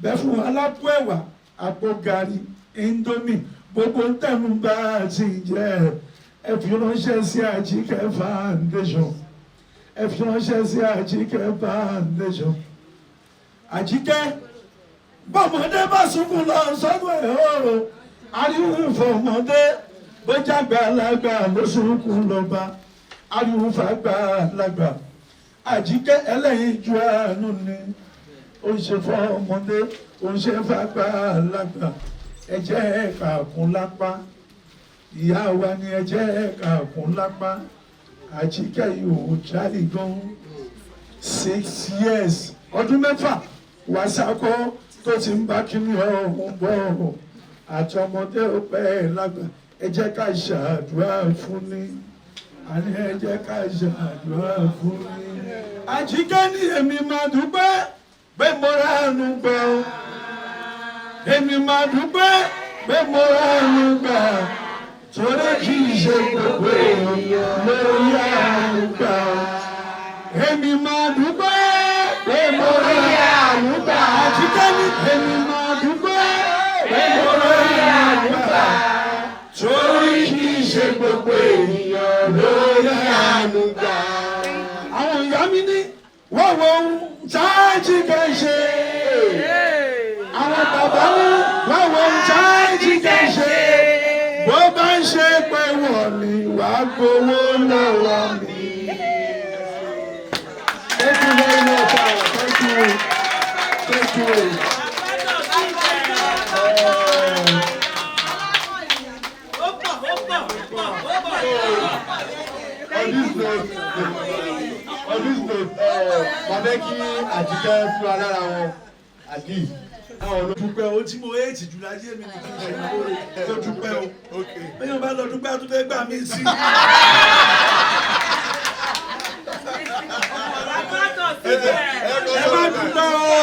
bẹ́ẹ̀ fún alápò ẹ̀wà àpò gàrí indomie gbogbo ń tẹnu bá ti jẹ́ ẹ fi ránṣẹ́ sí Ajike Foundation ẹ fi ránṣẹ́ sí Ajike Foundation. Ajike bọ́mọdé bá sunkún lọ sọ́dún ẹ̀ o ariwo fọmọdé bójá àgbàlagbà ló sunkún lọ́ba ariwo fàgbàlagbà. Ajike ẹlẹ́yinjú àánú ni ó ń ṣe fọmọdé ó ń ṣe fàgbàlagbà ẹ jẹ́ ká kún lápá ìyá wa ni ẹ jẹ́ ká kún lápá. Ajike yóò jáde gan 6 years ọdún mẹ́fà wàsákọ́ tó ti ń bá kíní ọ̀hún bọ̀ àti ọmọdé ó pẹ́ lágbà ẹ jẹ́ ká ṣàdúrà fún ni àní ẹ jẹ́ ká ṣàdúrà fún ni. Ajike ní èmi máa dúpẹ́ pé mo ránú gbà ó èmi máa dúpẹ́ pé mo ránú gbà torí kì í ṣe gbogbo èèyàn lórí àánú gbà ó èmi máa dúpẹ́ pé mo rí àánú gbà. Ajike ní èmi máa dúpẹ́ pé mo rí àánú gbà torí kì í ṣe gbogbo ènìyàn lórí àánú gbà. Àwọn ìyá mi ní wọ́n wo ohun tá Ajike ṣe. Àwọn bàbá ní wọ́n wo ohun tá Ajike ṣe. Bó bá ń ṣe pé wọ́n ní wàá gbowó lọ́wọ́ mi. Thank you very much. Thank you. Thank you. On this note, bàbá kí Ajike fún alára wọn àdí. Àwọn olùdúpẹ́ o tí mo éètì jù láyé mi nìkan ṣe ìwúrí tó dúpẹ́ o. Bẹ́ẹ̀ bá lọ dúpẹ́ tó fẹ́ gbà mí sí. Ẹ má dúpẹ́ o.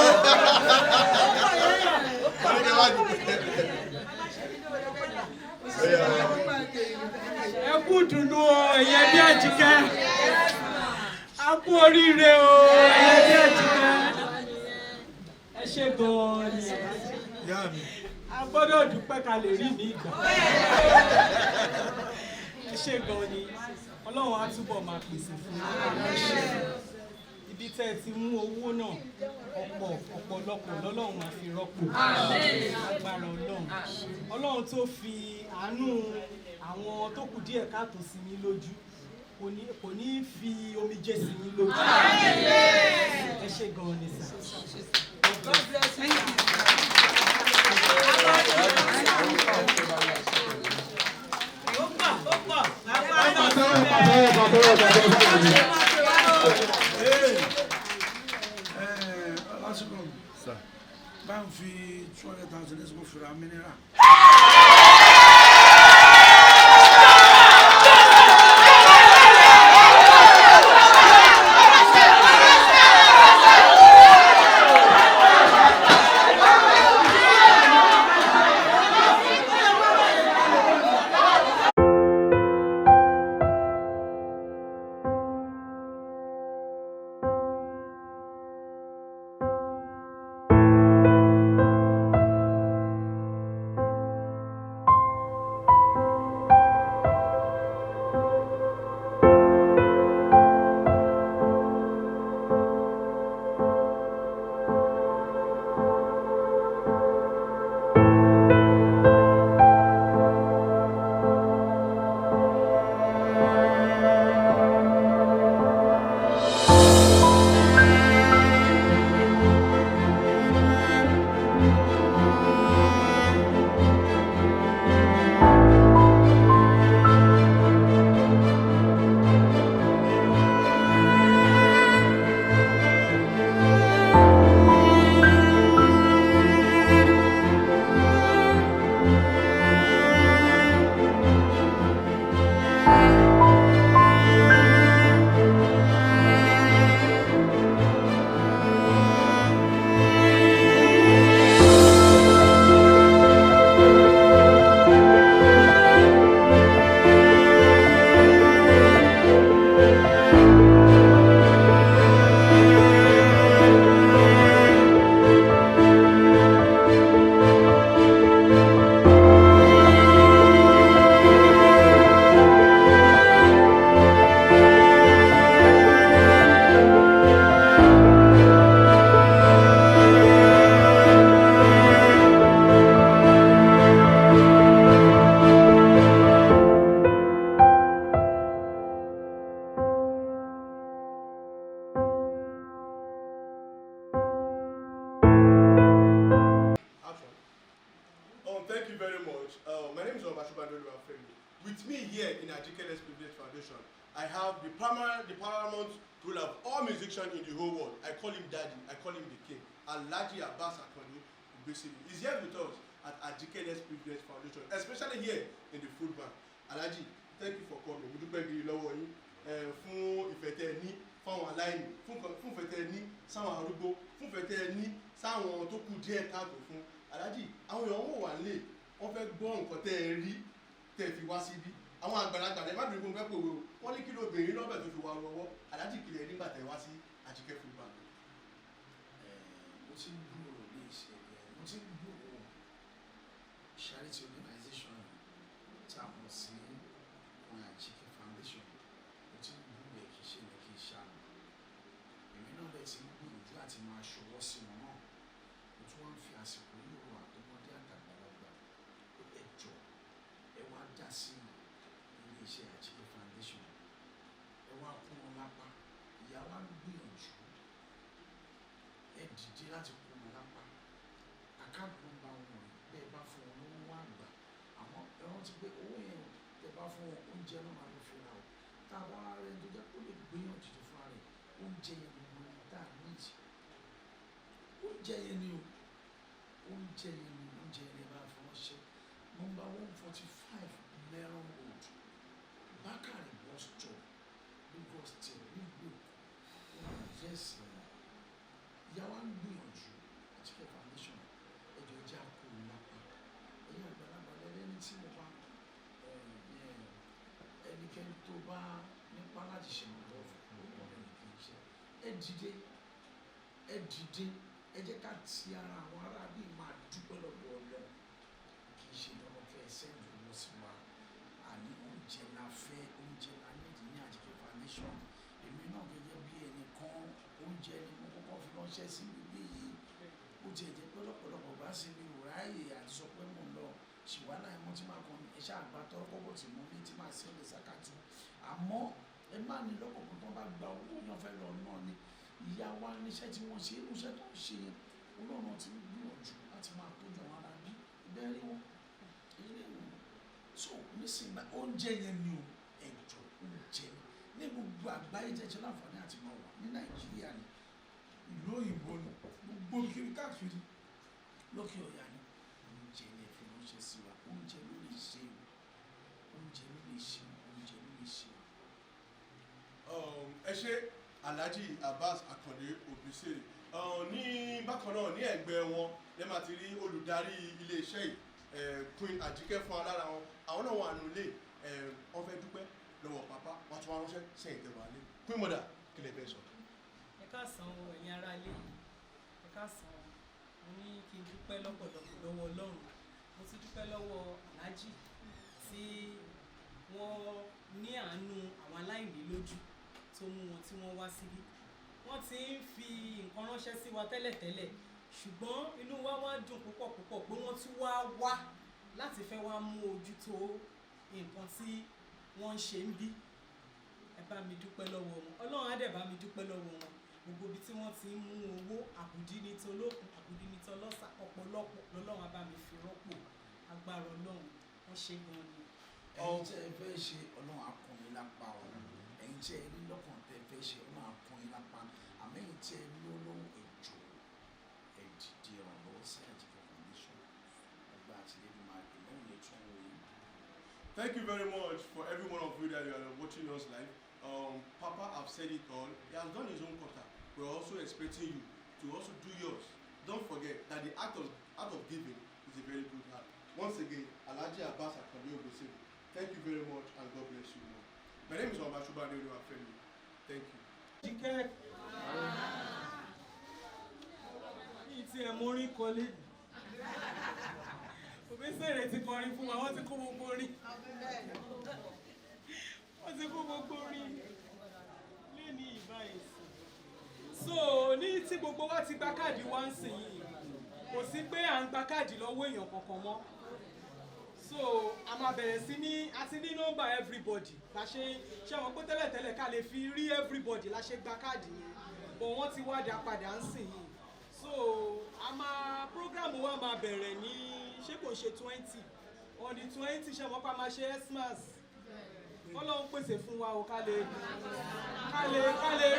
Ẹ kú dùnú o ẹ̀yẹ bí Ajike. A kú oríire o ẹ̀yẹ bí Ajike. Ẹ ṣe gan-an ni. A gbọ́dọ̀ dúpẹ́ ká lè rí mi ìgbà. Ẹ ṣe gan-an ni. Ọlọ́run á túbọ̀ máa pèsè fún yín. Ibi tẹ́ ẹ ti mú owó náà ọ̀pọ̀lọpọ̀ lọ́lọ́run máa fi rọ́pò. Agbára Ọlọ́run. Ọlọ́run tó fi àánú àwọn tó kù díẹ̀ káàtó sí yín lójú kò ní fi omijé sí yín lójú. Ẹ ṣe gan-an ni sà. God bless you. Bá ń fi 200,000 lẹ́sìn kó fìrà mineral. Ajike Foodbank Foundation, I have the paramount ruler of all musicians in the whole world. I call him Daddy, I call him the King. Alh.Abass Akande Obesere. He's here with us at Ajike Foodbank Foundation, especially here in the food bank. Alhaji, thank you for coming. Mo dúpẹ́ gidi lọ́wọ́ yín fún ìfẹ́ tẹ́ ẹ ní fáwọn aláìní, fún ìfẹ́ tẹ́ ẹ ní sáwọn arúgbó, fún ìfẹ́ tẹ́ ẹ ní sáwọn tó kù díẹ̀ káàtó fún. Alhaji, àwọn èèyàn wò wá nílé, wọ́n fẹ́ gbọ́ nǹkan tẹ́ ẹ rí tẹ́ ẹ fi wá síbí. Àwọn àgbàlagbà ẹ má bìrì fún fẹ́ pòwe o, wọ́n ní kí ló bèrè lọ́bẹ̀ tó fi wá lọ́wọ́. Alhaji kìlẹ̀ nígbà tẹ́ wá sí Ajike Foodbank. Mo ti ń gbúrò ní ìṣe mo ti ń gbúrò charity organization tí a mọ̀ sí Ajike Foundation. Mo ti ń gbúrò kì í ṣe ní kì í ṣàmù. Èmi náà bẹ̀ ti ń gbìyànjú àti máa ṣọwọ́ sí wọn náà. Mo tún wá ń fi àsìkò yìí rọ àtọmọdé àtàgbàlagbà ẹ jọ̀ọ́ ẹ wá dá sí ilé iṣẹ́ Ajike Foundation, ẹ wá kún wọn lápá. Ìyá wa ń gbìyànjú, ẹ dìde láti kún wọn lápá. Àkáǹtì nọ́mbà wọn bẹ́ẹ̀ bá fún wọn lówó wá gbà. Àwọn ẹ rántí pé owó yẹn tẹ́ bá fún wọn oúnjẹ náà máa lọ fi ra o. Tá a bá rẹ tó jẹ́ kó lè gbìyànjú dìde fún ara rẹ̀, oúnjẹ yẹn ni mo ní tá a níjì. Oúnjẹ yẹn ni o, oúnjẹ yẹn ni oúnjẹ yẹn ni bá fi wọ́n ṣe. Nọ́mbà 145 Meron Road, Bakari bus stop, Lagos State, nílùú Jẹ́sì. Ìyá wa ń gbìyànjú Ajike Foundation, ẹjọ́ ìjà kò lápá. Ẹ̀yin àgbàlagbà lẹ́ni tí mo bá ẹnikẹ́ni tó bá nípa láti ṣe ìrànlọ́wọ́ fún ọmọ ẹnìkan ṣe. Ẹ dìde, ẹ jẹ́ ká ti ara àwọn ará bíi máa dúpẹ́ lọ́dọ̀ Ọlọ́run. Kì í ṣe lọ́wọ́ kẹ́ ẹ sẹ́ńdì owó sí wa. Àní oúnjẹ la fẹ́, oúnjẹ la nídìí ní Ajike Foundation. Èmi náà gẹ́gẹ́ bí ẹnìkan oúnjẹ ni mo kọ́kọ́ fi ránṣẹ́ sí bíbí yìí. Ó ti ẹ̀jẹ̀ pé lọ́pọ̀lọpọ̀ bá sí mi ò ráàyè àti sọ pé mò ń lọ ṣìwálà ẹ̀mọ́ tí máa kàn ẹ̀ṣẹ́ àgbà tọ́rọ́kọ́bọ̀ tí mo ní tí máa sí ọ̀lẹ̀ sàkàtú. Àmọ́ ẹ má ní lọ́kọ̀ọ̀kan tó bá gba owó yàn fẹ́ lọ náà ni. Ìyá wa níṣẹ́ tí wọ́n ṣe irú iṣẹ́ tó ń ṣe yẹn Ọlọ́run ti ń gbìyànjú láti máa tọ́jú àwọn ará bí bẹ́ẹ̀rí wọn ilé wọn. So nísìnyí oúnjẹ yẹn ni o ẹ̀jọ̀ oúnjẹ ní gbogbo àgbáyé jẹjẹ láǹfààní àti máa wà ní Nàìjíríà ni ìlú òyìnbó ni gbogbo kiri káàkiri lókè ọ̀yà ni oúnjẹ ni ẹ fi ránṣẹ́ sí wa. Oúnjẹ ló lè ṣe o, oúnjẹ ló lè ṣe o, oúnjẹ ló lè ṣe o. Ẹ ṣé Alh.Abass Akande Obesere. Ní bákan náà ní ẹ̀gbẹ́ wọn lẹ máa ti rí olùdarí iléeṣẹ́ yìí Queen Ajike fún alára wọn. Àwọn náà wà nílé wọ́n fẹ́ dúpẹ́ lọ́wọ́ pápá wọ́n tún wá ránṣẹ́ sẹ́yìn tẹ̀wá lé. Queen mother kí lè fẹ́ sọ. Ẹ káàsán o ẹ̀yin ará ilé, ẹ káàsán o. Mo ní kí n dúpẹ́ lọ́pọ̀lọpọ̀ lọ́wọ́ Ọlọ́run. Mo ti dúpẹ́ lọ́wọ́ Alhaji tí wọ́n ní àánú àwọn aláìní lójú tó mú wọn tí wọ́n wá síbí. Wọ́n ti ń fi nǹkan ránṣẹ́ sí wa tẹ́lẹ̀tẹ́lẹ̀, ṣùgbọ́n inú wa wá dùn púpọ̀ púpọ̀ pé wọ́n tún wá láti fẹ́ wá mú ojú tó nǹkan tí wọ́n ń ṣe ń bí. Ẹ bá mi dúpẹ́ lọ́wọ́ wọn, Ọlọ́run á dẹ̀ bá mi dúpẹ́ lọ́wọ́ wọn. Gbogbo ibi tí wọ́n ti ń mú owó àbùdí ní tolókun àbùdí ní tọlọ́sà ọ̀pọ̀lọpọ̀ lọ́lọ́run á bá mi fi rọ́pò. Agbára Ọlọ́run wọ́n ṣe gan ni. Ẹ̀yin tí ẹ fẹ́ ṣe Ọlọ́run á kún yín lápá o. Ẹ̀yin tí ẹ ní lọ́kàn tẹ́ fẹ́ ṣe Ọlọ́run á kún yín lápá. Àmọ́ ẹ̀yin tí ẹ ní olóhùn ẹ̀jọ̀ ẹ dìde ìrànlọ́wọ́ sí Ajike Foundation. Ọgbà àtìlẹ́yìn máa gbé lóhùn lè tún wọ yín. Thank you very much for every one of you that you are watching us live. Papa have said it all. He has done his own quota. We are also expecting you to also do yours. Don't forget that the act of giving is a very good act. Once again, Alh.Abass Akande Obesere, thank you very much and God bless you all. My name is Alh.Abass Akande Obesere. Thank you. Ajike ìtì ẹ̀ mórí kọ́lé Obesere ti kọrin fún wa, wọ́n ti kó gbogbo orin lẹ́ni ìbáyìí. So ní tí gbogbo wa ti gba káàdì wá ń sìn yìí, kò sí pé à ń gba káàdì lọ́wọ́ èèyàn kankan mọ́. So a máa bẹ̀rẹ̀ sí ní àti ní nọ́mbà everybody la ṣe àwọn pé tẹ́lẹ̀tẹ́lẹ̀ ká lè fi rí everybody la ṣe gba káàdì yẹn, but wọ́n ti wá dá padà ń sìn yìí. So program wa máa bẹ̀rẹ̀ ní ṣé kò ṣe 20 on the 20 ṣe wọ́n pa máa ṣe Xmas Ọlọ́run pèsè fún wa o ká lè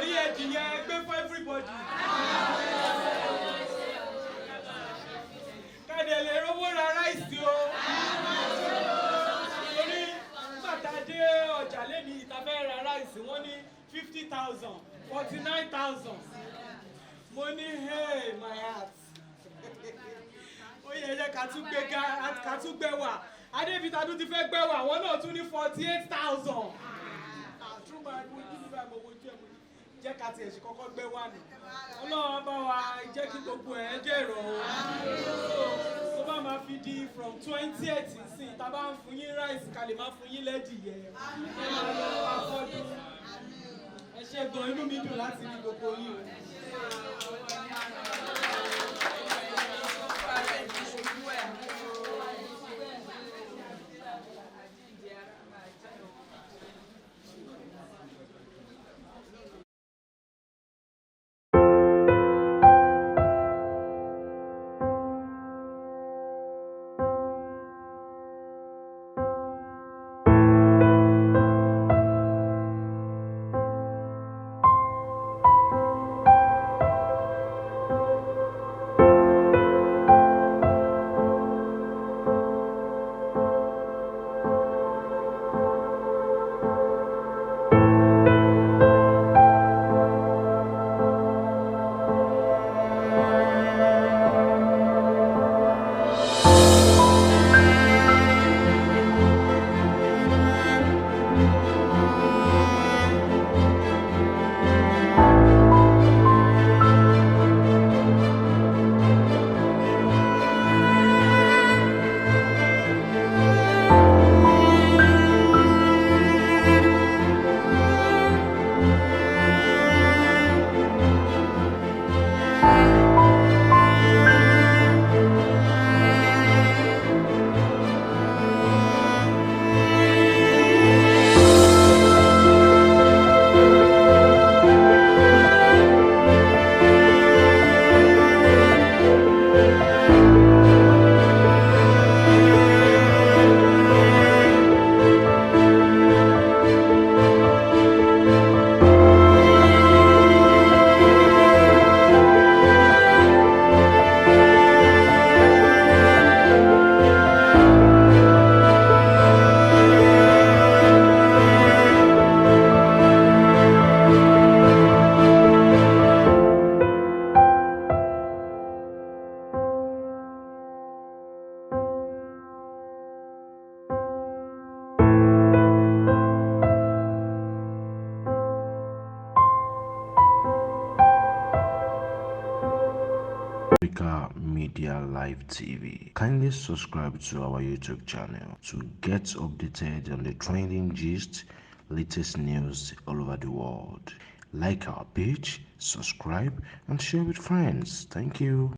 rí ẹ̀dìyẹ gbé fún everybody. Ká lè rówó ra ráìsì o. Torí bàtà dé ọjà lẹ́ni ìta fẹ́ ra ráìsì wọ́n ní 50,000, 49,000. Mo ní hey my heart. Ó yẹ jẹ́ ká tún gbé wà. Adébítà tún ti fẹ́ gbé wà, wọ́n náà tún ní 48,000. Àtúmọ̀ ẹ̀kọ́ ojú nígbà gbogbo ojú ẹ̀mú jẹ́ ká tiẹ̀ ṣe kọ́kọ́ gbé wà ní. Ọlọ́run bá wa jẹ́ kí gbogbo ẹ̀ jẹ́ ìrọ̀rùn. Tó bá máa fi di from 20th sí tá bá ń fún yín ráìsì ká lè máa fún yín lẹ́dìyẹ. Ẹ ṣé gan, inú mi dùn láti rí gbogbo yín o. AfricamediaLive TV. Kindly subscribe to our YouTube channel to get updated on the trending gist, latest news all over the world. Like our page, subscribe, and share with friends. Thank you.